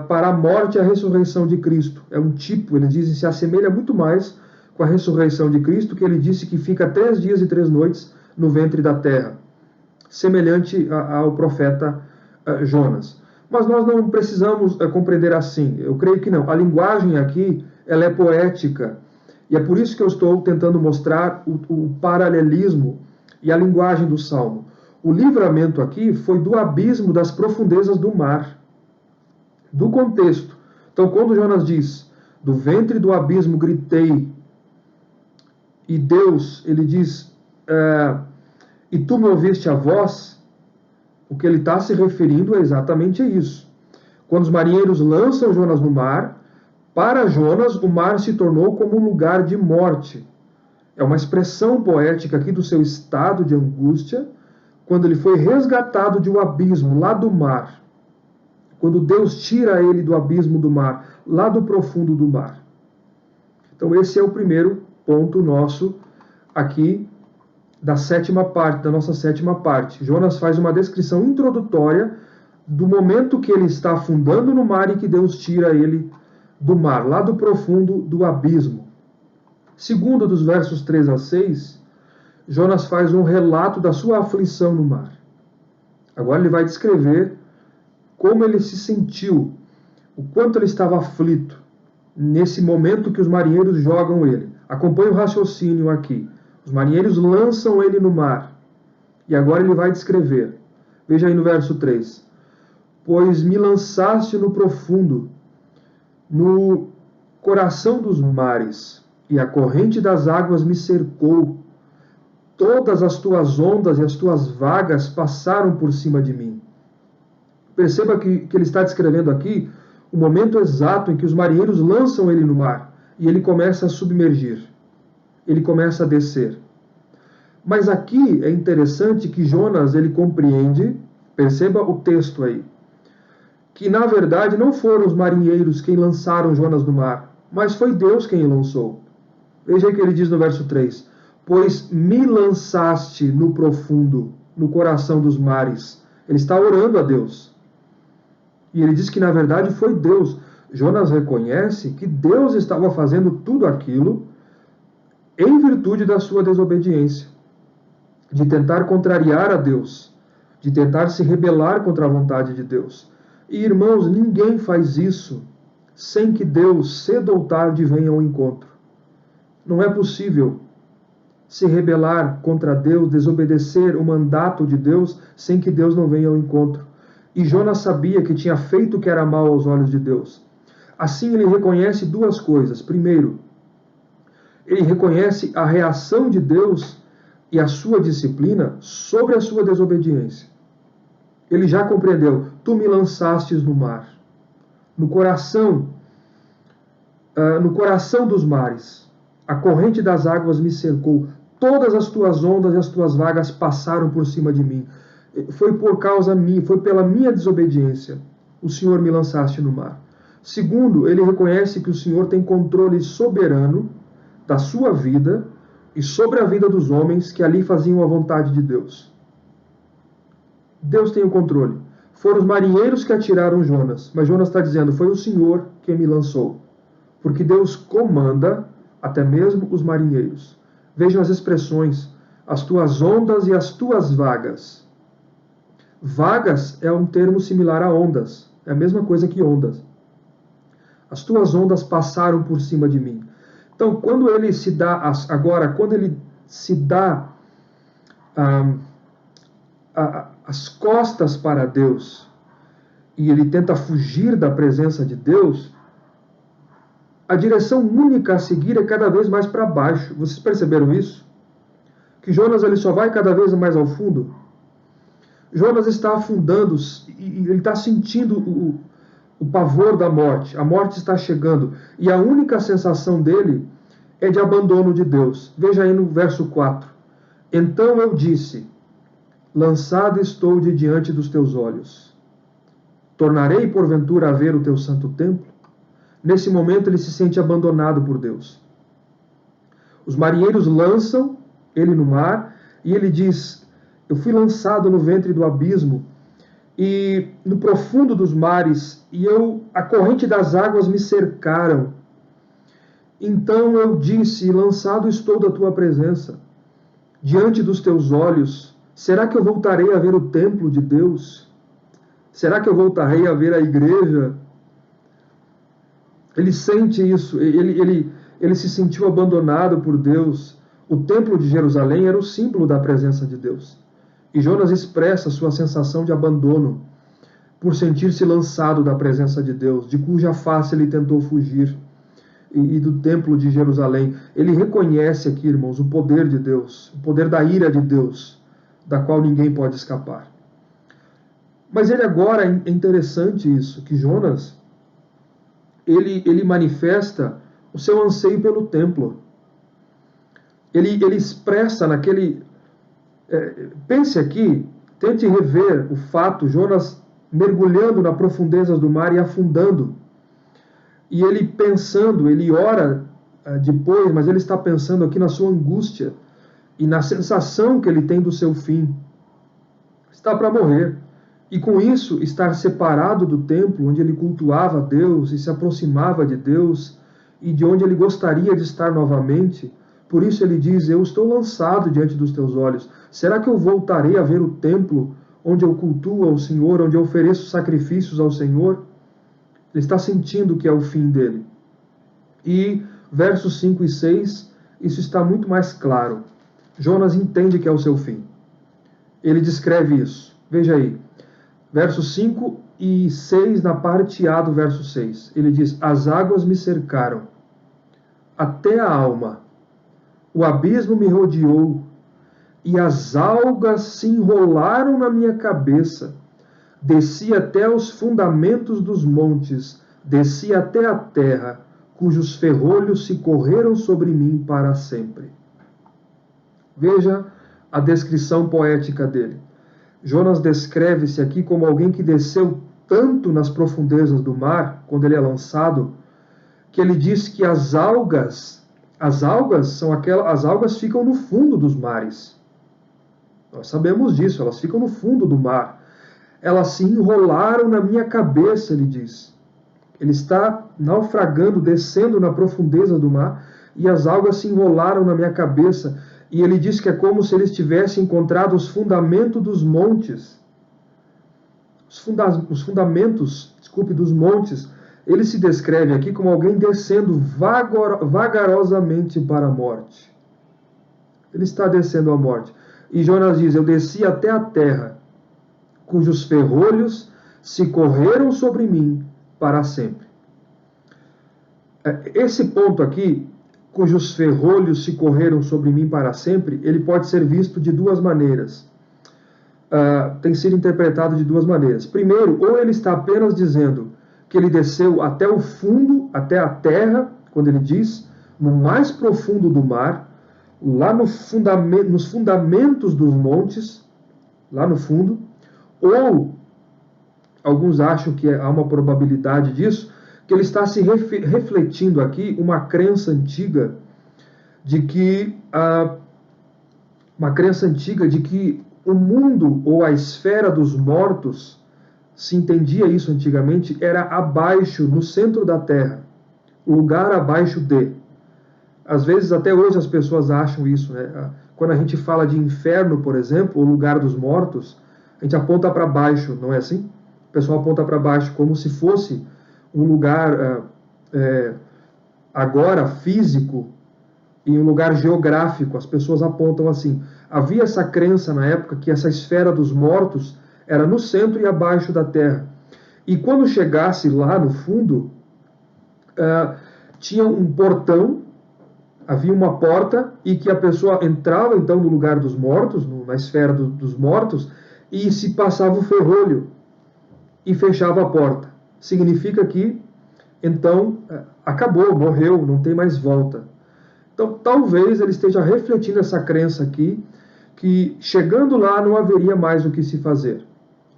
a morte e a ressurreição de Cristo. É um tipo, eles dizem, se assemelha muito mais com a ressurreição de Cristo, que ele disse que fica 3 dias e 3 noites no ventre da terra, semelhante ao profeta Jonas. Mas nós não precisamos compreender assim. Eu creio que não. A linguagem aqui, ela é poética. E é por isso que eu estou tentando mostrar o paralelismo e a linguagem do Salmo. O livramento aqui foi do abismo das profundezas do mar. Do contexto. Então, quando Jonas diz, do ventre do abismo gritei, e Deus, ele diz, e tu me ouviste a voz, o que ele está se referindo é exatamente isso. Quando os marinheiros lançam Jonas no mar, para Jonas o mar se tornou como um lugar de morte. É uma expressão poética aqui do seu estado de angústia, quando ele foi resgatado de um abismo lá do mar. Quando Deus tira ele do abismo do mar, lá do profundo do mar. Então esse é o primeiro ponto nosso aqui da nossa sétima parte. Jonas faz uma descrição introdutória do momento que ele está afundando no mar e que Deus tira ele do mar, lá do profundo do abismo. Segundo, dos versos 3 a 6, Jonas faz um relato da sua aflição no mar. Agora ele vai descrever como ele se sentiu, o quanto ele estava aflito nesse momento que os marinheiros jogam ele. Acompanhe o raciocínio aqui. Os marinheiros lançam ele no mar. E agora ele vai descrever. Veja aí no verso 3. Pois me lançaste no profundo, no coração dos mares, e a corrente das águas me cercou. Todas as tuas ondas e as tuas vagas passaram por cima de mim. Perceba que ele está descrevendo aqui o momento exato em que os marinheiros lançam ele no mar e ele começa a submergir. Ele começa a descer. Mas aqui é interessante que Jonas, ele compreende, perceba o texto aí, que na verdade não foram os marinheiros quem lançaram Jonas no mar, mas foi Deus quem o lançou. Veja aí que ele diz no verso 3, pois me lançaste no profundo, no coração dos mares. Ele está orando a Deus. E ele diz que na verdade foi Deus. Jonas reconhece que Deus estava fazendo tudo aquilo em virtude da sua desobediência, de tentar contrariar a Deus, de tentar se rebelar contra a vontade de Deus. E irmãos, ninguém faz isso sem que Deus, cedo ou tarde, venha ao encontro. Não é possível se rebelar contra Deus, desobedecer o mandato de Deus, sem que Deus não venha ao encontro. E Jonas sabia que tinha feito o que era mal aos olhos de Deus. Assim ele reconhece duas coisas. Primeiro, ele reconhece a reação de Deus e a sua disciplina sobre a sua desobediência. Ele já compreendeu, tu me lançastes no mar, no coração dos mares, a corrente das águas me cercou, todas as tuas ondas e as tuas vagas passaram por cima de mim. Foi por causa minha, foi pela minha desobediência, o Senhor me lançaste no mar. Segundo, ele reconhece que o Senhor tem controle soberano da sua vida e sobre a vida dos homens que ali faziam a vontade de Deus. Deus tem o controle. Foram os marinheiros que atiraram Jonas, mas Jonas está dizendo, foi o Senhor quem me lançou. Porque Deus comanda até mesmo os marinheiros. Vejam as expressões, as tuas ondas e as tuas vagas. Vagas é um termo similar a ondas, é a mesma coisa que ondas. As tuas ondas passaram por cima de mim. Então, quando ele se dá, as costas para Deus e ele tenta fugir da presença de Deus, a direção única a seguir é cada vez mais para baixo. Vocês perceberam isso? Que Jonas ele só vai cada vez mais ao fundo? Jonas está afundando e ele está sentindo o pavor da morte. A morte está chegando. E a única sensação dele é de abandono de Deus. Veja aí no verso 4. Então eu disse, lançado estou de diante dos teus olhos. Tornarei porventura a ver o teu santo templo? Nesse momento ele se sente abandonado por Deus. Os marinheiros lançam ele no mar e ele diz, eu fui lançado no ventre do abismo e no profundo dos mares e a corrente das águas me cercaram. Então eu disse, lançado estou da tua presença, diante dos teus olhos. Será que eu voltarei a ver o templo de Deus? Será que eu voltarei a ver a igreja? Ele sente isso, ele se sentiu abandonado por Deus. O templo de Jerusalém era o símbolo da presença de Deus. E Jonas expressa sua sensação de abandono por sentir-se lançado da presença de Deus, de cuja face ele tentou fugir, e do templo de Jerusalém. Ele reconhece aqui, irmãos, o poder de Deus, o poder da ira de Deus, da qual ninguém pode escapar. Mas ele agora, é interessante isso, que Jonas, ele manifesta o seu anseio pelo templo. Ele expressa naquele... pense aqui, tente rever o fato, Jonas mergulhando nas profundezas do mar e afundando. E ele pensando, ele ora depois, mas ele está pensando aqui na sua angústia e na sensação que ele tem do seu fim. Está para morrer. E com isso, estar separado do templo, onde ele cultuava Deus e se aproximava de Deus, e de onde ele gostaria de estar novamente. Por isso ele diz, eu estou lançado diante dos teus olhos. Será que eu voltarei a ver o templo onde eu cultuo ao Senhor, onde eu ofereço sacrifícios ao Senhor? Ele está sentindo que é o fim dele. E versos 5 e 6, isso está muito mais claro. Jonas entende que é o seu fim. Ele descreve isso. Veja aí. Versos 5 e 6, na parte A do verso 6. Ele diz, as águas me cercaram, até a alma. O abismo me rodeou, e as algas se enrolaram na minha cabeça. Desci até os fundamentos dos montes, desci até a terra, cujos ferrolhos se correram sobre mim para sempre. Veja a descrição poética dele. Jonas descreve-se aqui como alguém que desceu tanto nas profundezas do mar, quando ele é lançado, que ele diz que as algas ficam no fundo dos mares. Nós sabemos disso, elas ficam no fundo do mar. Elas se enrolaram na minha cabeça, ele diz. Ele está naufragando, descendo na profundeza do mar, e as algas se enrolaram na minha cabeça. E ele diz que é como se ele tivesse encontrado os fundamentos dos montes. Os fundamentos, dos montes. Ele se descreve aqui como alguém descendo vagarosamente para a morte. Ele está descendo à morte. E Jonas diz, eu desci até a terra, cujos ferrolhos se correram sobre mim para sempre. Esse ponto aqui, cujos ferrolhos se correram sobre mim para sempre, ele pode ser visto de duas maneiras. Tem sido interpretado de duas maneiras. Primeiro, ou ele está apenas dizendo que ele desceu até o fundo, até a terra, quando ele diz, no mais profundo do mar, lá nos fundamentos dos montes, lá no fundo, ou alguns acham que há uma probabilidade disso, que ele está se refletindo aqui uma crença antiga de que o mundo ou a esfera dos mortos, se entendia isso antigamente, era abaixo, no centro da Terra, o lugar abaixo de. Às vezes, até hoje, as pessoas acham isso, né? Quando a gente fala de inferno, por exemplo, o lugar dos mortos, a gente aponta para baixo, não é assim? O pessoal aponta para baixo como se fosse um lugar agora físico e um lugar geográfico. As pessoas apontam assim. Havia essa crença na época que essa esfera dos mortos era no centro e abaixo da terra. E quando chegasse lá no fundo, tinha um portão, havia uma porta, e que a pessoa entrava então no lugar dos mortos, na esfera dos mortos, e se passava o ferrolho e fechava a porta. Significa que então acabou, morreu, não tem mais volta. Então talvez ele esteja refletindo essa crença aqui, que chegando lá não haveria mais o que se fazer,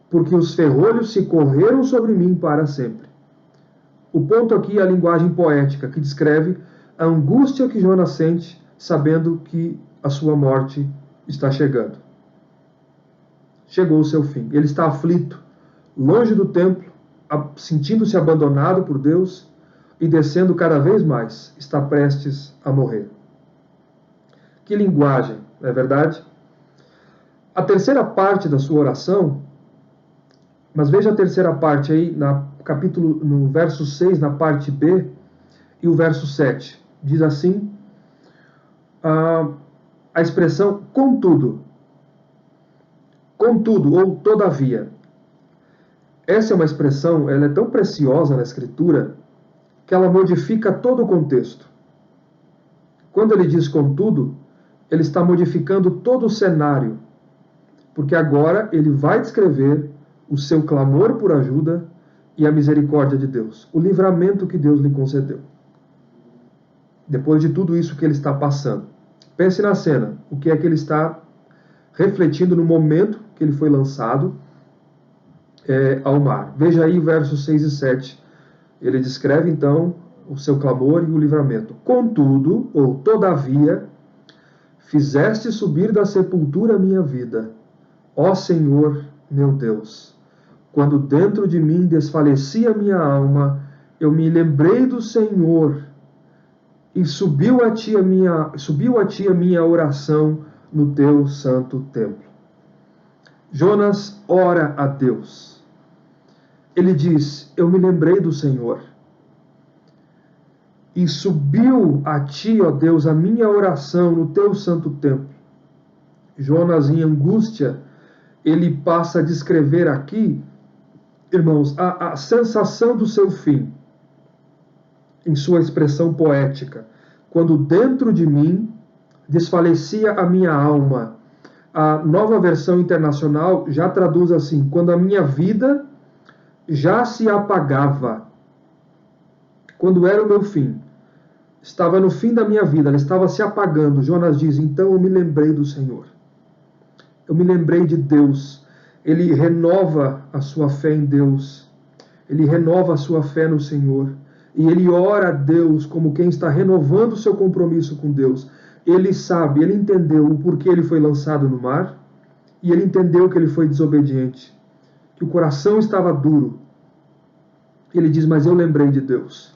porque os ferrolhos se correram sobre mim para sempre. O ponto aqui é a linguagem poética, que descreve a angústia que Jonas sente, sabendo que a sua morte está chegando. Chegou o seu fim. Ele está aflito, longe do templo, sentindo-se abandonado por Deus e descendo cada vez mais, está prestes a morrer. Que linguagem, não é verdade? A terceira parte da sua oração, mas veja a terceira parte aí, no verso 6, na parte B, e o verso 7. Diz assim, a expressão contudo, ou todavia. Essa é uma expressão, ela é tão preciosa na Escritura, que ela modifica todo o contexto. Quando ele diz contudo, ele está modificando todo o cenário, porque agora ele vai descrever o seu clamor por ajuda e a misericórdia de Deus, o livramento que Deus lhe concedeu. Depois de tudo isso que ele está passando. Pense na cena, o que é que ele está refletindo no momento que ele foi lançado ao mar. Veja aí versos 6 e 7. Ele descreve então o seu clamor e o livramento. Contudo, ou todavia, fizeste subir da sepultura a minha vida, ó Senhor meu Deus. Quando dentro de mim desfalecia minha alma, eu me lembrei do Senhor, e subiu a ti a minha oração no teu santo templo. Jonas ora a Deus. Ele diz, eu me lembrei do Senhor. E subiu a ti, ó Deus, a minha oração no teu santo templo. Jonas, em angústia, ele passa a descrever aqui, irmãos, a sensação do seu fim, em sua expressão poética. Quando dentro de mim desfalecia a minha alma. A Nova Versão Internacional já traduz assim, quando a minha vida já se apagava. Quando era o meu fim. Estava no fim da minha vida, ela estava se apagando. Jonas diz, então eu me lembrei do Senhor. Eu me lembrei de Deus. Ele renova a sua fé em Deus. Ele renova a sua fé no Senhor. E ele ora a Deus como quem está renovando o seu compromisso com Deus. Ele sabe, ele entendeu o porquê ele foi lançado no mar. E ele entendeu que ele foi desobediente. Que o coração estava duro. Ele diz, mas eu lembrei de Deus.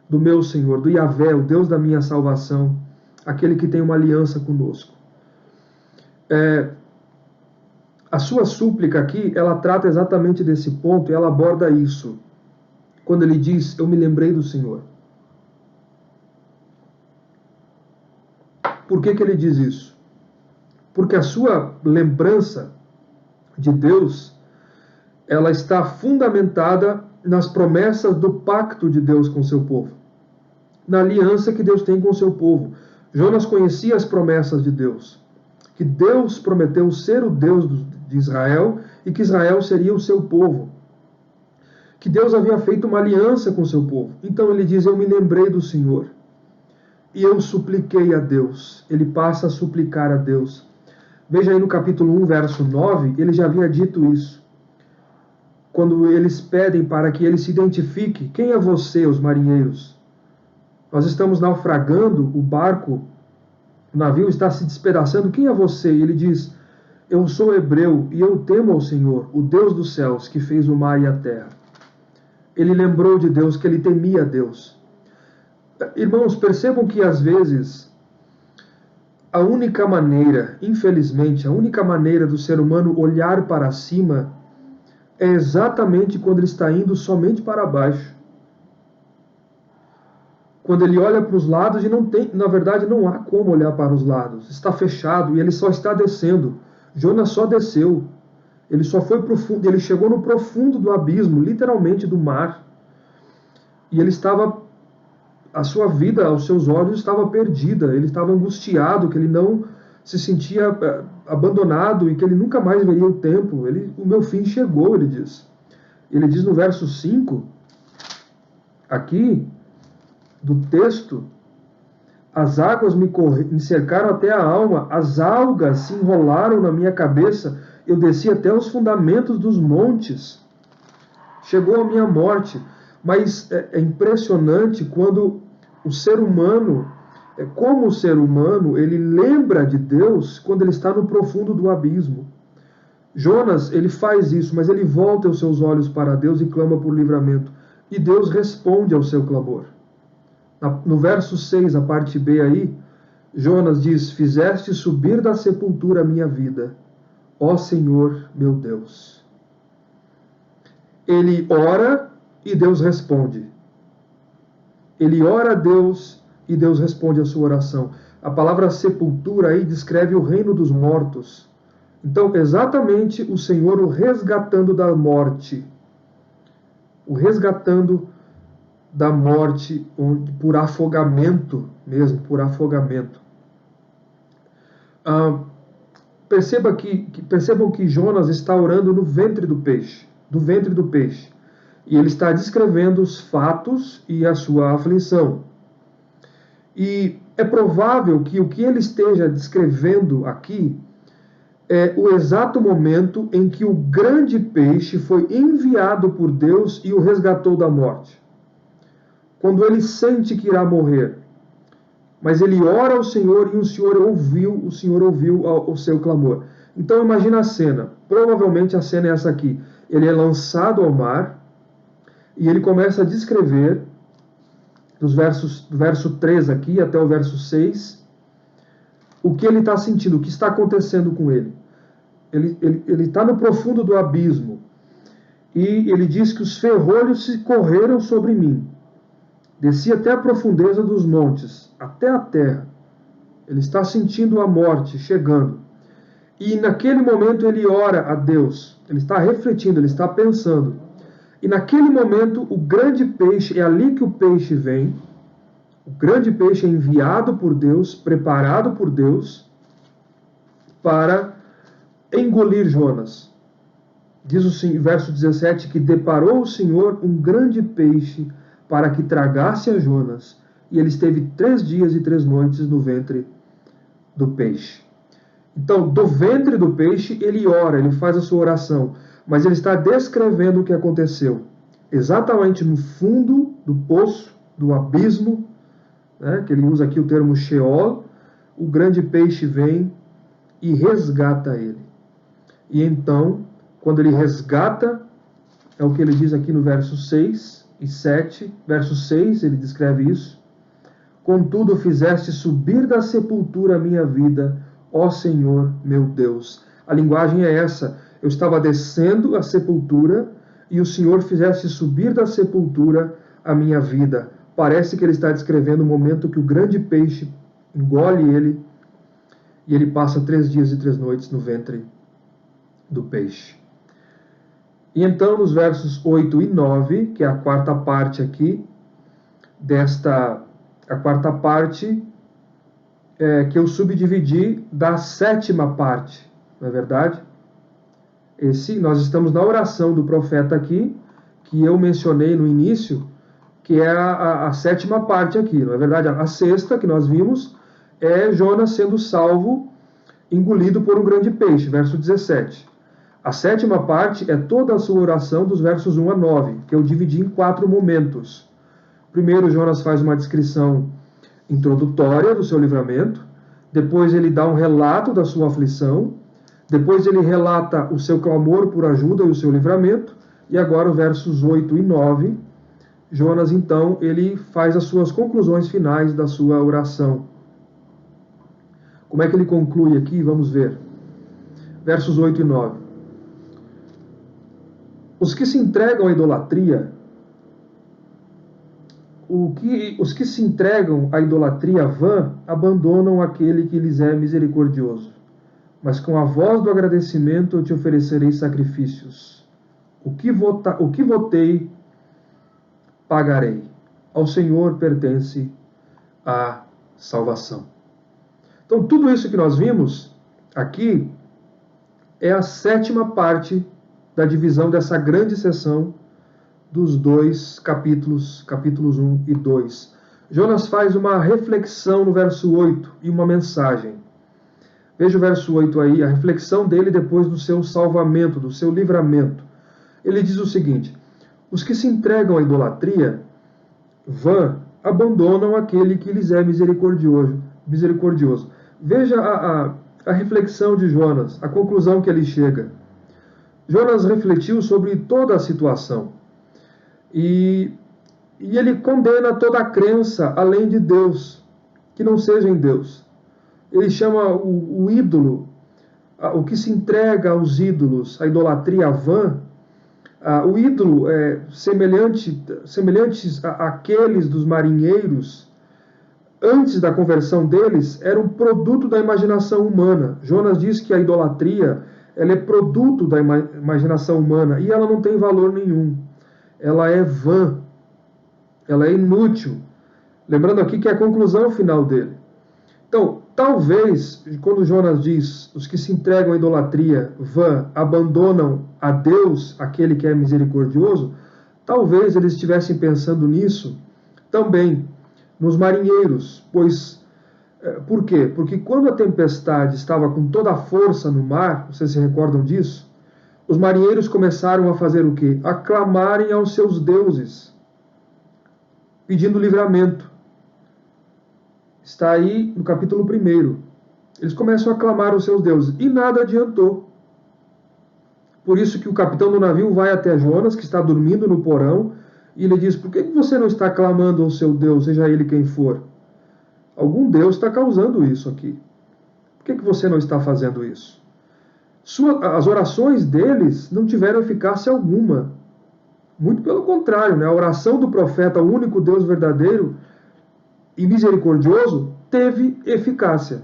Do meu Senhor, do Yahvé, o Deus da minha salvação. Aquele que tem uma aliança conosco. A sua súplica aqui, ela trata exatamente desse ponto e ela aborda isso. Quando ele diz, eu me lembrei do Senhor. Por que ele diz isso? Porque a sua lembrança de Deus, ela está fundamentada nas promessas do pacto de Deus com seu povo. Na aliança que Deus tem com seu povo. Jonas conhecia as promessas de Deus. Que Deus prometeu ser o Deus de Israel e que Israel seria o seu povo. Que Deus havia feito uma aliança com seu povo. Então ele diz, eu me lembrei do Senhor. E eu supliquei a Deus. Ele passa a suplicar a Deus. Veja aí no capítulo 1, verso 9, ele já havia dito isso. Quando eles pedem para que ele se identifique. Quem é você, os marinheiros? Nós estamos naufragando, o barco, o navio está se despedaçando. Quem é você? E ele diz, eu sou hebreu e eu temo ao Senhor, o Deus dos céus, que fez o mar e a terra. Ele lembrou de Deus, que ele temia a Deus. Irmãos, percebam que às vezes a única maneira, infelizmente, a única maneira do ser humano olhar para cima é exatamente quando ele está indo somente para baixo. Quando ele olha para os lados e não tem, na verdade não há como olhar para os lados. Está fechado e ele só está descendo. Jonas só desceu. Ele só foi profundo, ele chegou no profundo do abismo, literalmente do mar. E ele estava, a sua vida, aos seus olhos, estava perdida. Ele estava angustiado, que ele não se sentia abandonado e que ele nunca mais veria o templo. O meu fim chegou, ele diz. Ele diz no verso 5, aqui, do texto: as águas me cercaram até a alma, as algas se enrolaram na minha cabeça, eu desci até os fundamentos dos montes. Chegou a minha morte. Mas é impressionante quando o ser humano, como o ser humano, ele lembra de Deus quando ele está no profundo do abismo. Jonas, ele faz isso, mas ele volta os seus olhos para Deus e clama por livramento. E Deus responde ao seu clamor. No verso 6, a parte B aí, Jonas diz: fizeste subir da sepultura a minha vida, ó Senhor meu Deus. Ele ora e Deus responde. Ele ora a Deus e Deus responde a sua oração. A palavra sepultura aí descreve o reino dos mortos. Então, exatamente o Senhor o resgatando da morte. O resgatando da morte por afogamento mesmo, por afogamento. Percebam que Jonas está orando no ventre do peixe, do ventre do peixe. E ele está descrevendo os fatos e a sua aflição. E é provável que o que ele esteja descrevendo aqui é o exato momento em que o grande peixe foi enviado por Deus e o resgatou da morte. Quando ele sente que irá morrer. Mas ele ora ao Senhor e o Senhor ouviu o seu clamor. Então imagina a cena. Provavelmente a cena é essa aqui. Ele é lançado ao mar. E ele começa a descrever, do verso 3 aqui até o verso 6, o que ele está sentindo, o que está acontecendo com ele. Ele está no profundo do abismo. E ele diz que os ferrolhos se correram sobre mim. Desci até a profundeza dos montes, até a terra. Ele está sentindo a morte chegando. E naquele momento ele ora a Deus. Ele está refletindo, ele está pensando. E naquele momento, o grande peixe, é ali que o peixe vem, o grande peixe é enviado por Deus, preparado por Deus, para engolir Jonas. Diz o verso 17 que deparou o Senhor um grande peixe para que tragasse a Jonas, e ele esteve 3 dias e 3 noites no ventre do peixe. Então, do ventre do peixe, ele ora, ele faz a sua oração. Mas ele está descrevendo o que aconteceu. Exatamente no fundo do poço, do abismo, né, que ele usa aqui o termo Sheol, o grande peixe vem e resgata ele. E então, quando ele resgata, é o que ele diz aqui no verso 6 e 7. Verso 6, ele descreve isso. Contudo, fizeste subir da sepultura a minha vida, ó Senhor meu Deus. A linguagem é essa. Eu estava descendo a sepultura e o Senhor fizesse subir da sepultura a minha vida. Parece que ele está descrevendo o momento que o grande peixe engole ele e ele passa 3 dias e 3 noites no ventre do peixe. E então, nos versos 8 e 9, que é a quarta parte aqui, a quarta parte que eu subdividi da 7ª parte, não é verdade? Nós estamos na oração do profeta aqui, que eu mencionei no início, que é a 7ª parte aqui, não é verdade? A 6ª que nós vimos é Jonas sendo salvo, engolido por um grande peixe, verso 17. A 7ª parte é toda a sua oração dos versos 1 a 9, que eu dividi em 4 momentos. Primeiro, Jonas faz uma descrição introdutória do seu livramento, depois ele dá um relato da sua aflição, depois ele relata o seu clamor por ajuda e o seu livramento, e agora os versos 8 e 9, Jonas então ele faz as suas conclusões finais da sua oração. Como é que ele conclui aqui? Vamos ver. Versos 8 e 9. Os que se entregam à idolatria, os que se entregam à idolatria vã abandonam aquele que lhes é misericordioso. mas com a voz do agradecimento eu te oferecerei sacrifícios. O que votei, pagarei. Ao Senhor pertence a salvação. Então, tudo isso que nós vimos aqui é a 7ª parte da divisão dessa grande seção dos 2 capítulos 1 e 2. Jonas faz uma reflexão no verso 8 e uma mensagem. Veja o verso 8 aí, a reflexão dele depois do seu salvamento, do seu livramento. Ele diz o seguinte: os que se entregam à idolatria vã abandonam aquele que lhes é misericordioso. Veja a reflexão de Jonas, a conclusão que ele chega. Jonas refletiu sobre toda a situação e ele condena toda a crença além de Deus, que não seja em Deus. Ele chama o ídolo, o que se entrega aos ídolos, a idolatria vã, o ídolo semelhantes àqueles dos marinheiros, antes da conversão deles, era um produto da imaginação humana. Jonas diz que a idolatria ela é produto da imaginação humana e ela não tem valor nenhum. Ela é vã, ela é inútil. Lembrando aqui que é a conclusão final dele. Então, talvez, quando Jonas diz, os que se entregam à idolatria vã abandonam a Deus, aquele que é misericordioso, talvez eles estivessem pensando nisso também nos marinheiros, pois, por quê? Porque quando a tempestade estava com toda a força no mar, vocês se recordam disso? Os marinheiros começaram a fazer o quê? A clamarem aos seus deuses, pedindo livramento. Está aí no capítulo 1. Eles começam a clamar aos seus deuses e nada adiantou. Por isso que o capitão do navio vai até Jonas, que está dormindo no porão, e ele diz: por que você não está clamando ao seu Deus, seja ele quem for? Algum Deus está causando isso aqui. Por que você não está fazendo isso? As orações deles não tiveram eficácia alguma. Muito pelo contrário, né? A oração do profeta, o único Deus verdadeiro e misericordioso, teve eficácia.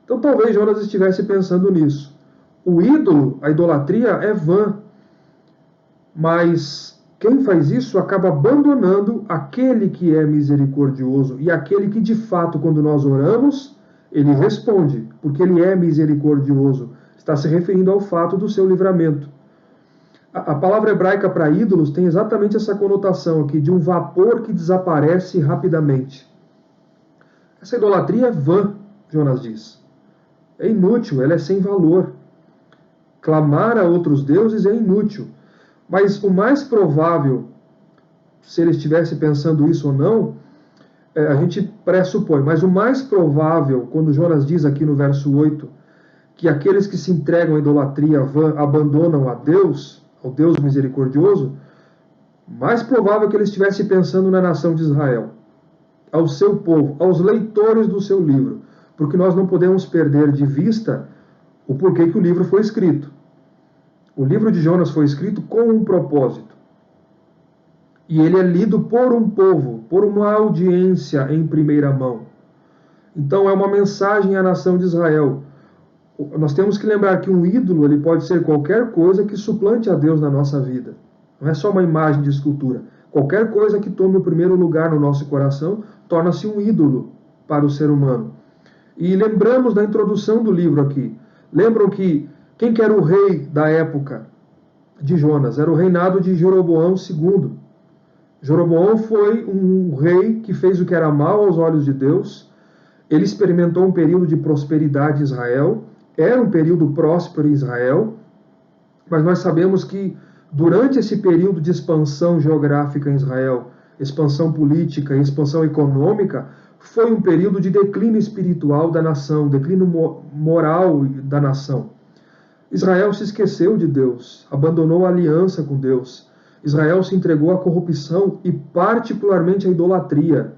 Então talvez Jonas estivesse pensando nisso. O ídolo, a idolatria, é vã. Mas quem faz isso acaba abandonando aquele que é misericordioso e aquele que de fato, quando nós oramos, ele responde, porque ele é misericordioso. Está se referindo ao fato do seu livramento. A palavra hebraica para ídolos tem exatamente essa conotação aqui, de um vapor que desaparece rapidamente. Essa idolatria é vã, Jonas diz. É inútil, ela é sem valor. Clamar a outros deuses é inútil. Mas o mais provável, se ele estivesse pensando isso ou não, a gente pressupõe, mas o mais provável, quando Jonas diz aqui no verso 8, que aqueles que se entregam à idolatria vã abandonam a Deus, ao Deus misericordioso, mais provável que ele estivesse pensando na nação de Israel, ao seu povo, aos leitores do seu livro, porque nós não podemos perder de vista o porquê que o livro foi escrito. O livro de Jonas foi escrito com um propósito. E ele é lido por um povo, por uma audiência em primeira mão. Então é uma mensagem à nação de Israel. Nós temos que lembrar que um ídolo ele pode ser qualquer coisa que suplante a Deus na nossa vida. Não é só uma imagem de escultura. Qualquer coisa que tome o primeiro lugar no nosso coração torna-se um ídolo para o ser humano. E lembramos da introdução do livro aqui. Lembram que quem que era o rei da época de Jonas? Era o reinado de Jeroboão II. Jeroboão foi um rei que fez o que era mal aos olhos de Deus. Ele experimentou um período de prosperidade em Israel. Era um período próspero em Israel. Mas nós sabemos que durante esse período de expansão geográfica em Israel, expansão política e expansão econômica, foi um período de declínio espiritual da nação, declínio moral da nação. Israel se esqueceu de Deus, abandonou a aliança com Deus. Israel se entregou à corrupção e particularmente à idolatria.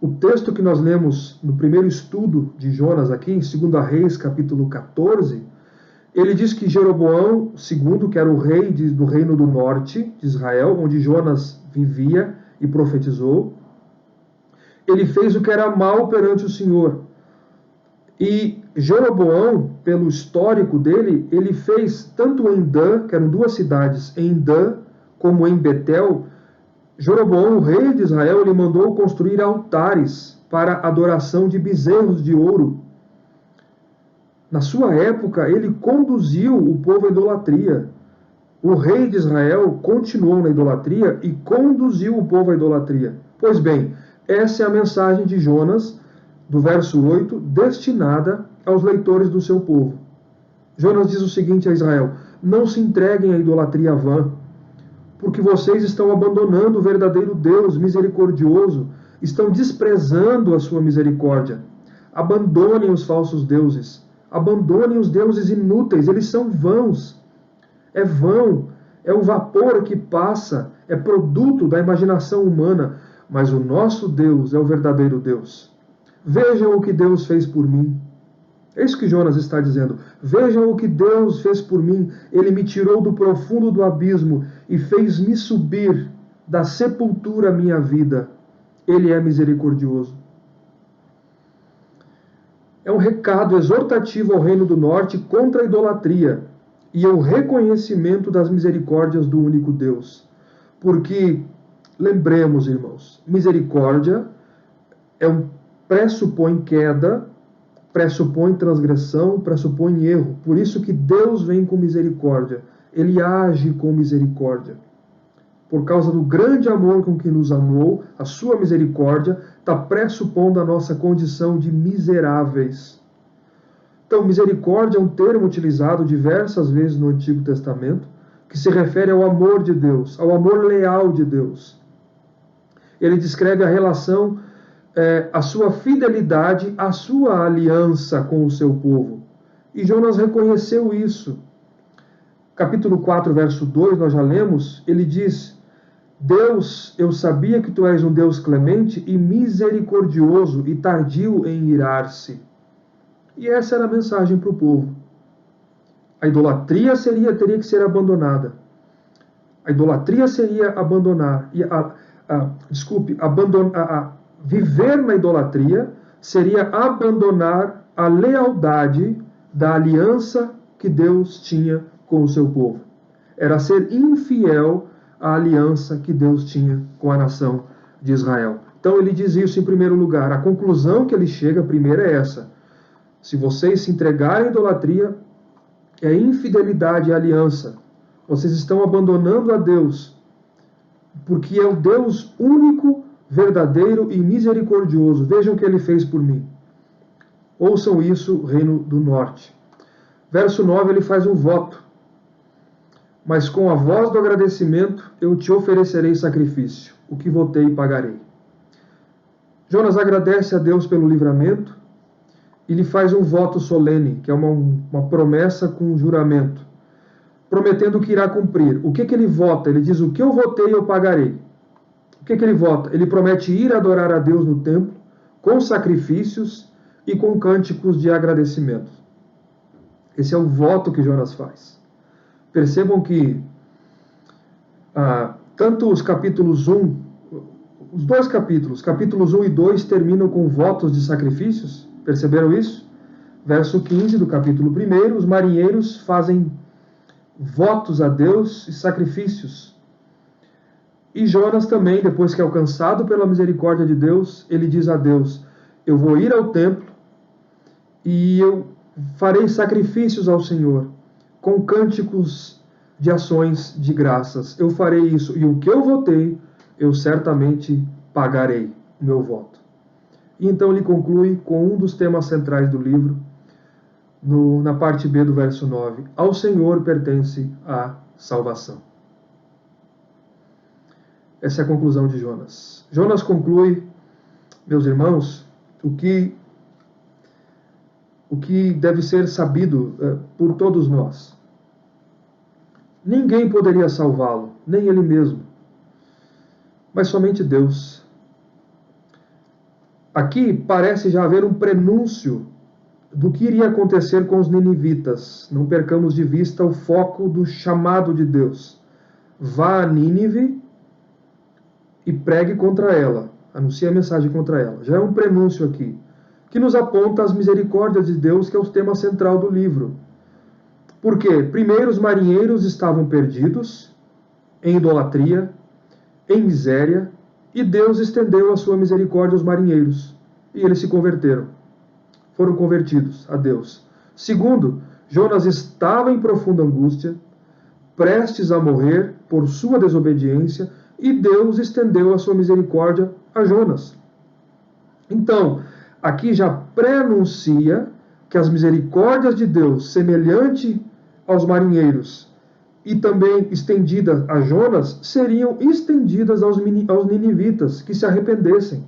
O texto que nós lemos no primeiro estudo de Jonas aqui, em 2 Reis, capítulo 14, ele diz que Jeroboão II, que era o rei do reino do norte de Israel, onde Jonas vivia e profetizou, ele fez o que era mal perante o Senhor. E Jeroboão, pelo histórico dele, ele fez tanto em Dan, que eram duas cidades, em Dan, como em Betel. Jeroboão, o rei de Israel, ele mandou construir altares para adoração de bezerros de ouro. Na sua época, ele conduziu o povo à idolatria. O rei de Israel continuou na idolatria e conduziu o povo à idolatria. Pois bem, essa é a mensagem de Jonas, do verso 8, destinada aos leitores do seu povo. Jonas diz o seguinte a Israel: não se entreguem à idolatria vã, porque vocês estão abandonando o verdadeiro Deus misericordioso, estão desprezando a sua misericórdia. Abandonem os falsos deuses, abandonem os deuses inúteis, eles são vãos. É vão, é o vapor que passa, é produto da imaginação humana, mas o nosso Deus é o verdadeiro Deus. Vejam o que Deus fez por mim. É isso que Jonas está dizendo. Vejam o que Deus fez por mim. Ele me tirou do profundo do abismo e fez-me subir da sepultura a minha vida. Ele é misericordioso. É um recado exortativo ao Reino do Norte contra a idolatria e o reconhecimento das misericórdias do único Deus. Porque, lembremos, irmãos, misericórdia pressupõe queda, pressupõe transgressão, pressupõe erro. Por isso que Deus vem com misericórdia. Ele age com misericórdia. Por causa do grande amor com que nos amou, a sua misericórdia está pressupondo a nossa condição de miseráveis. Então, misericórdia é um termo utilizado diversas vezes no Antigo Testamento, que se refere ao amor de Deus, ao amor leal de Deus. Ele descreve a relação, a sua fidelidade, a sua aliança com o seu povo. E Jonas reconheceu isso. Capítulo 4, verso 2, nós já lemos, ele diz: Deus, eu sabia que tu és um Deus clemente e misericordioso e tardio em irar-se. E essa era a mensagem para o povo. A idolatria teria que ser abandonada. A idolatria seria abandonar. Viver na idolatria seria abandonar a lealdade da aliança que Deus tinha com o seu povo. Era ser infiel à aliança que Deus tinha com a nação de Israel. Então ele diz isso em primeiro lugar. A conclusão que ele chega primeiro é essa: se vocês se entregarem à idolatria, é infidelidade à aliança. Vocês estão abandonando a Deus, porque é o Deus único, verdadeiro e misericordioso. Vejam o que ele fez por mim. Ouçam isso, Reino do Norte. Verso 9, ele faz um voto. Mas com a voz do agradecimento eu te oferecerei sacrifício. O que votei pagarei. Jonas agradece a Deus pelo livramento. Ele faz um voto solene, que é uma promessa com um juramento, prometendo que irá cumprir. O que ele vota? Ele diz: o que eu votei eu pagarei. O que ele vota? Ele promete ir adorar a Deus no templo, com sacrifícios e com cânticos de agradecimento. Esse é o voto que Jonas faz. Percebam que tanto os capítulos 1, os dois capítulos 1 e 2, terminam com votos de sacrifícios. Perceberam isso? Verso 15 do capítulo 1, os marinheiros fazem votos a Deus e sacrifícios. E Jonas também, depois que é alcançado pela misericórdia de Deus, ele diz a Deus: eu vou ir ao templo e eu farei sacrifícios ao Senhor, com cânticos de ações de graças. Eu farei isso, e o que eu votei, eu certamente pagarei o meu voto. E então ele conclui com um dos temas centrais do livro, na parte B do verso 9. Ao Senhor pertence a salvação. Essa é a conclusão de Jonas. Jonas conclui, meus irmãos, o que deve ser sabido por todos nós. Ninguém poderia salvá-lo, nem ele mesmo, mas somente Deus. Aqui parece já haver um prenúncio do que iria acontecer com os ninivitas. Não percamos de vista o foco do chamado de Deus. Vá a Nínive e pregue contra ela. Anuncie a mensagem contra ela. Já é um prenúncio aqui, que nos aponta as misericórdias de Deus, que é o tema central do livro. Porque, primeiro, os marinheiros estavam perdidos, em idolatria, em miséria, e Deus estendeu a sua misericórdia aos marinheiros, e eles se converteram, foram convertidos a Deus. Segundo, Jonas estava em profunda angústia, prestes a morrer por sua desobediência, e Deus estendeu a sua misericórdia a Jonas. Então, aqui já pré-anuncia que as misericórdias de Deus, semelhante aos marinheiros, e também estendidas a Jonas, seriam estendidas aos ninivitas, que se arrependessem.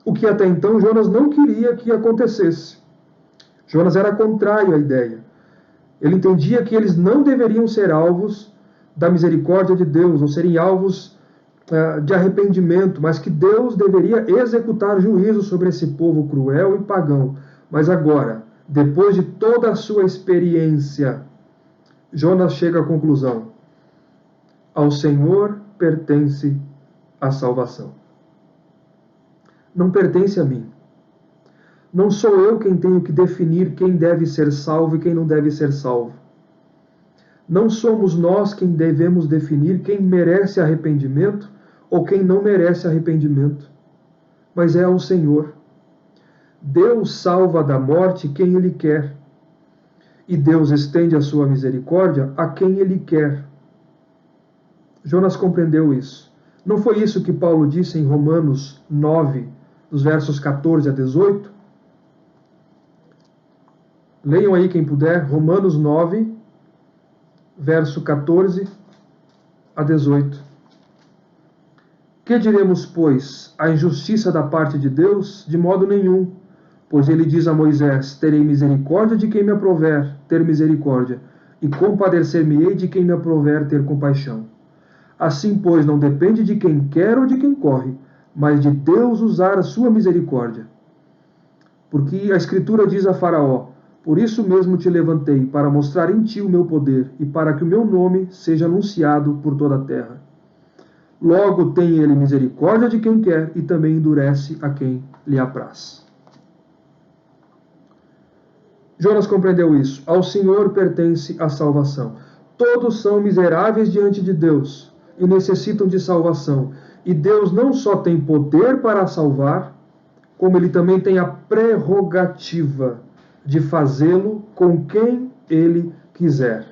O que até então Jonas não queria que acontecesse. Jonas era contrário à ideia. Ele entendia que eles não deveriam ser alvos da misericórdia de Deus, ou serem alvos de arrependimento, mas que Deus deveria executar juízo sobre esse povo cruel e pagão. Mas agora, depois de toda a sua experiência, Jonas chega à conclusão: ao Senhor pertence a salvação. Não pertence a mim. Não sou eu quem tenho que definir quem deve ser salvo e quem não deve ser salvo. Não somos nós quem devemos definir quem merece arrependimento ou quem não merece arrependimento, mas é ao Senhor. Deus salva da morte quem Ele quer, e Deus estende a sua misericórdia a quem Ele quer. Jonas compreendeu isso. Não foi isso que Paulo disse em Romanos 9, dos versos 14 a 18? Leiam aí quem puder, Romanos 9, verso 14 a 18. Que diremos, pois, a injustiça da parte de Deus? De modo nenhum. Pois ele diz a Moisés: terei misericórdia de quem me aprover ter misericórdia, e compadecer-me-ei de quem me aprover ter compaixão. Assim, pois, não depende de quem quer ou de quem corre, mas de Deus usar a sua misericórdia. Porque a Escritura diz a Faraó: por isso mesmo te levantei, para mostrar em ti o meu poder, e para que o meu nome seja anunciado por toda a terra. Logo tem ele misericórdia de quem quer, e também endurece a quem lhe apraz. Jonas compreendeu isso. Ao Senhor pertence a salvação. Todos são miseráveis diante de Deus e necessitam de salvação. E Deus não só tem poder para salvar, como Ele também tem a prerrogativa de fazê-lo com quem Ele quiser.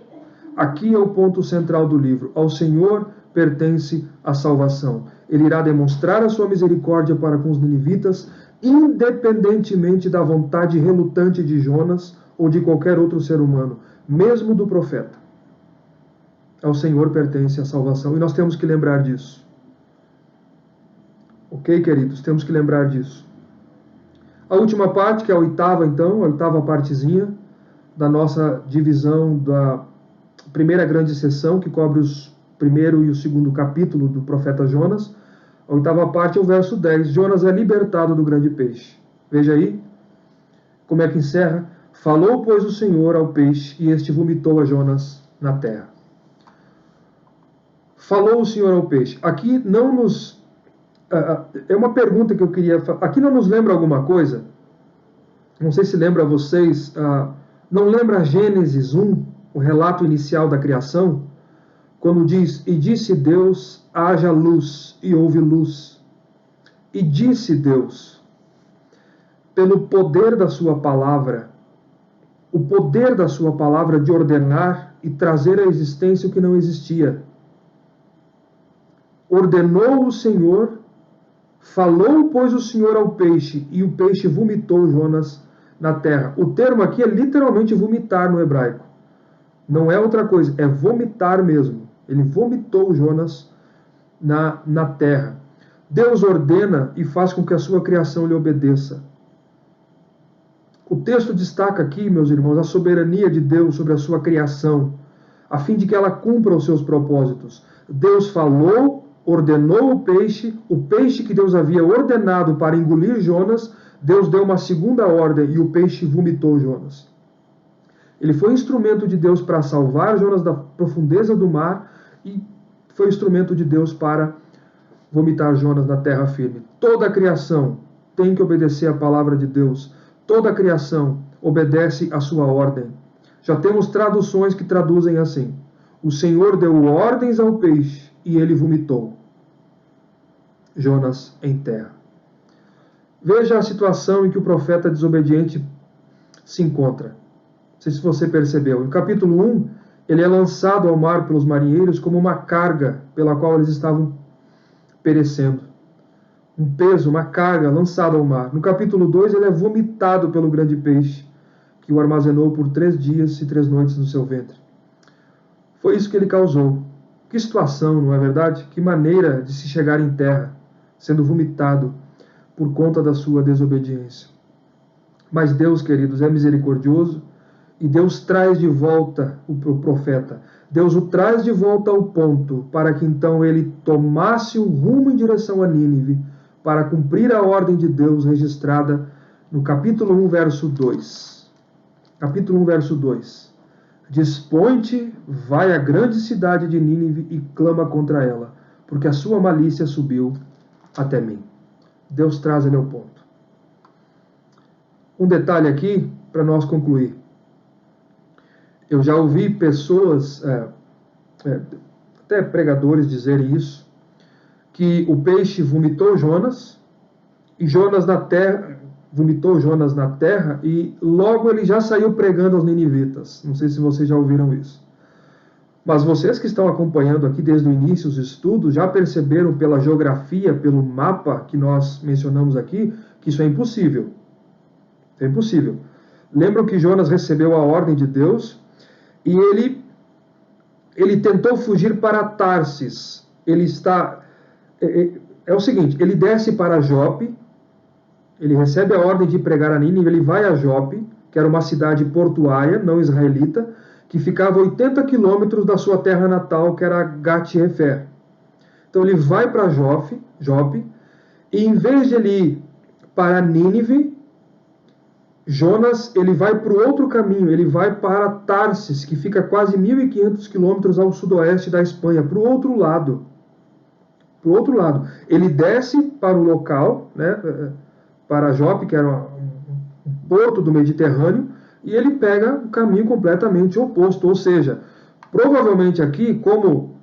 Aqui é o ponto central do livro. Ao Senhor pertence a salvação. Ele irá demonstrar a sua misericórdia para com os ninivitas, independentemente da vontade relutante de Jonas ou de qualquer outro ser humano, mesmo do profeta. Ao Senhor pertence a salvação, e nós temos que lembrar disso. Ok, queridos? Temos que lembrar disso. A última parte, que é a oitava, então, a oitava partezinha da nossa divisão da primeira grande sessão, que cobre os primeiro e o segundo capítulo do profeta Jonas. A oitava parte é o verso 10. Jonas é libertado do grande peixe. Veja aí como é que encerra. Falou, pois, o Senhor ao peixe, e este vomitou a Jonas na terra. Falou o Senhor ao peixe. Aqui não nos... é uma pergunta que eu queria... Aqui não nos lembra alguma coisa? Não sei se lembra a vocês... não lembra Gênesis 1, o relato inicial da criação? Quando diz: e disse Deus, haja luz, e houve luz. E disse Deus, pelo poder da sua palavra, o poder da sua palavra de ordenar e trazer à existência o que não existia. Ordenou o Senhor, falou, pois, o Senhor ao peixe, e o peixe vomitou Jonas na terra. O termo aqui é literalmente vomitar no hebraico. Não é outra coisa, é vomitar mesmo. Ele vomitou Jonas na terra. Deus ordena e faz com que a sua criação lhe obedeça. O texto destaca aqui, meus irmãos, a soberania de Deus sobre a sua criação, a fim de que ela cumpra os seus propósitos. Deus falou, ordenou o peixe que Deus havia ordenado para engolir Jonas, Deus deu uma segunda ordem e o peixe vomitou Jonas. Ele foi instrumento de Deus para salvar Jonas da profundeza do mar e foi instrumento de Deus para vomitar Jonas na terra firme. Toda a criação tem que obedecer à palavra de Deus. Toda a criação obedece à sua ordem. Já temos traduções que traduzem assim: o Senhor deu ordens ao peixe e ele vomitou Jonas em terra. Veja a situação em que o profeta desobediente se encontra. Não sei se você percebeu. No capítulo 1, ele é lançado ao mar pelos marinheiros como uma carga pela qual eles estavam perecendo. Um peso, uma carga lançada ao mar. No capítulo 2, ele é vomitado pelo grande peixe, que o armazenou por 3 dias e 3 noites no seu ventre. Foi isso que ele causou. Que situação, não é verdade? Que maneira de se chegar em terra, sendo vomitado por conta da sua desobediência. Mas Deus, queridos, é misericordioso e Deus traz de volta o profeta. Deus o traz de volta ao ponto para que então ele tomasse o rumo em direção a Nínive para cumprir a ordem de Deus registrada no capítulo 1, verso 2. Capítulo 1, verso 2. Dispõe-te, vai à grande cidade de Nínive e clama contra ela, porque a sua malícia subiu até mim. Deus traz ele ao ponto. Um detalhe aqui para nós concluir. Eu já ouvi pessoas, até pregadores dizerem isso, que o peixe vomitou Jonas, e Jonas na terra, vomitou Jonas na terra, e logo ele já saiu pregando aos ninivitas. Não sei se vocês já ouviram isso. Mas vocês que estão acompanhando aqui desde o início os estudos, já perceberam pela geografia, pelo mapa que nós mencionamos aqui, que isso é impossível. É impossível. Lembram que Jonas recebeu a ordem de Deus e ele tentou fugir para Tarsis. Ele está... É o seguinte, ele desce para Jope, ele recebe a ordem de pregar a Nínive, ele vai a Jope, que era uma cidade portuária, não israelita, que ficava a 80 quilômetros da sua terra natal, que era Gat-Hefer. Então ele vai para Jope, e em vez de ele ir para Nínive, Jonas ele vai para o outro caminho, ele vai para Tarsis, que fica quase 1.500 quilômetros ao sudoeste da Espanha, para o outro lado. Para o outro lado. Ele desce para o local, né, para Jope, que era um porto do Mediterrâneo, e ele pega um caminho completamente oposto. Ou seja, provavelmente aqui, como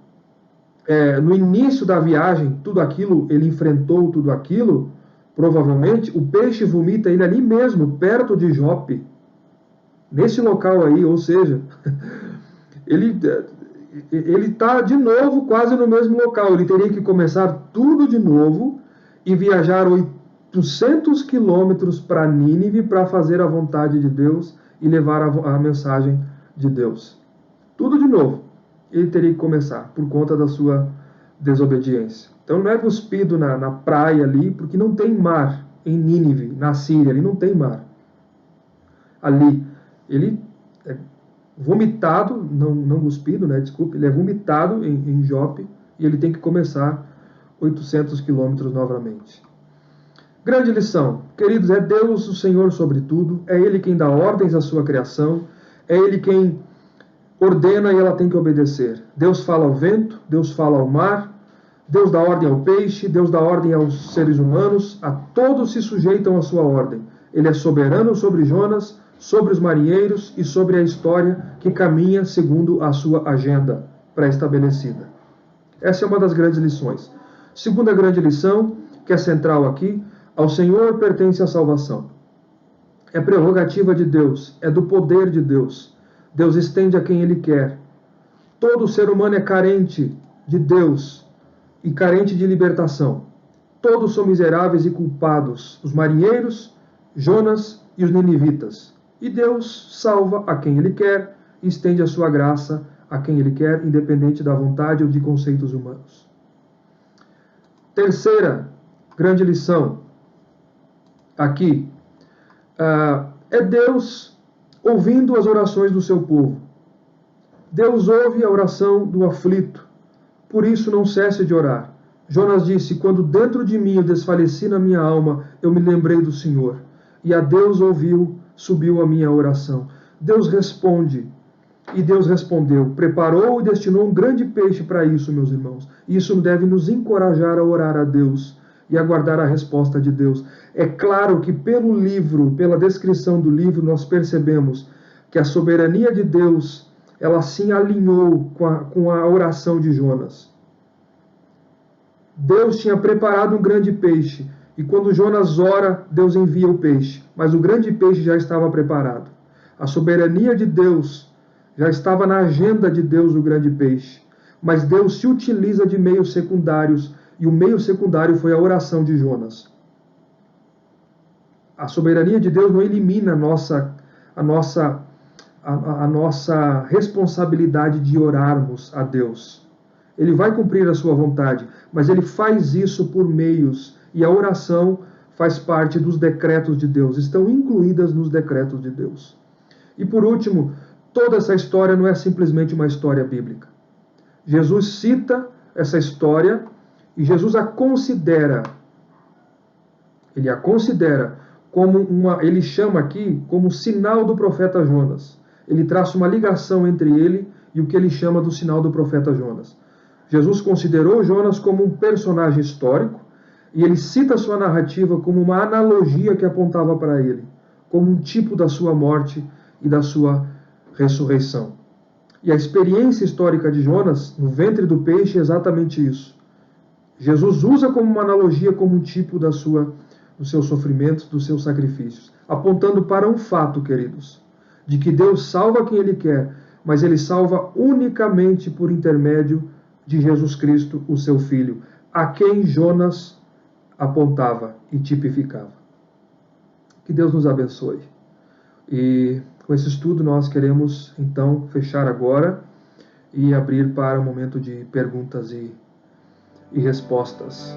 no início da viagem, tudo aquilo, ele enfrentou tudo aquilo, provavelmente o peixe vomita ele ali mesmo, perto de Jope, nesse local aí, ou seja, ele está de novo quase no mesmo local. Ele teria que começar tudo de novo e viajar 800 quilômetros para Nínive para fazer a vontade de Deus e levar a mensagem de Deus. Tudo de novo. Ele teria que começar por conta da sua desobediência. Então não é cuspido na praia ali, porque não tem mar em Nínive, na Síria, ali não tem mar. Ali, ele é vomitado, não cuspido, né, desculpe, ele é vomitado em Jope e ele tem que começar 800 quilômetros novamente. Grande lição, queridos, é Deus o Senhor sobre tudo, é Ele quem dá ordens à sua criação, é Ele quem ordena e ela tem que obedecer. Deus fala ao vento, Deus fala ao mar, Deus dá ordem ao peixe, Deus dá ordem aos seres humanos, a todos se sujeitam à sua ordem. Ele é soberano sobre Jonas, sobre os marinheiros e sobre a história que caminha segundo a sua agenda pré-estabelecida. Essa é uma das grandes lições. Segunda grande lição, que é central aqui, ao Senhor pertence a salvação. É prerrogativa de Deus, é do poder de Deus. Deus estende a quem Ele quer. Todo ser humano é carente de Deus e carente de libertação. Todos são miseráveis e culpados, os marinheiros, Jonas e os ninivitas. E Deus salva a quem Ele quer e estende a sua graça a quem Ele quer, independente da vontade ou de conceitos humanos. Terceira grande lição aqui é Deus ouvindo as orações do seu povo. Deus ouve a oração do aflito, por isso não cesse de orar. Jonas disse, quando dentro de mim eu desfaleci na minha alma, eu me lembrei do Senhor. E a Deus ouviu, subiu a minha oração. Deus responde, e Deus respondeu, preparou e destinou um grande peixe para isso, meus irmãos. Isso deve nos encorajar a orar a Deus e aguardar a resposta de Deus. É claro que pelo livro, pela descrição do livro, nós percebemos que a soberania de Deus, ela se alinhou com a oração de Jonas. Deus tinha preparado um grande peixe, e quando Jonas ora, Deus envia o peixe, mas o grande peixe já estava preparado. A soberania de Deus já estava na agenda de Deus, o grande peixe, mas Deus se utiliza de meios secundários, e o meio secundário foi a oração de Jonas. A soberania de Deus não elimina a nossa responsabilidade de orarmos a Deus. Ele vai cumprir a sua vontade, mas ele faz isso por meios, e a oração faz parte dos decretos de Deus, estão incluídas nos decretos de Deus. E por último, toda essa história não é simplesmente uma história bíblica. Jesus cita essa história e Jesus a considera, ele chama aqui como sinal do profeta Jonas. Ele traça uma ligação entre ele e o que ele chama do sinal do profeta Jonas. Jesus considerou Jonas como um personagem histórico e ele cita sua narrativa como uma analogia que apontava para ele, como um tipo da sua morte e da sua ressurreição. E a experiência histórica de Jonas no ventre do peixe é exatamente isso. Jesus usa como uma analogia, como um tipo dos seus sofrimentos, dos seus sacrifícios, apontando para um fato, queridos, de que Deus salva quem Ele quer, mas Ele salva unicamente por intermédio de Jesus Cristo, o seu Filho, a quem Jonas apontava e tipificava. Que Deus nos abençoe. E com esse estudo nós queremos então fechar agora e abrir para um momento de perguntas e respostas.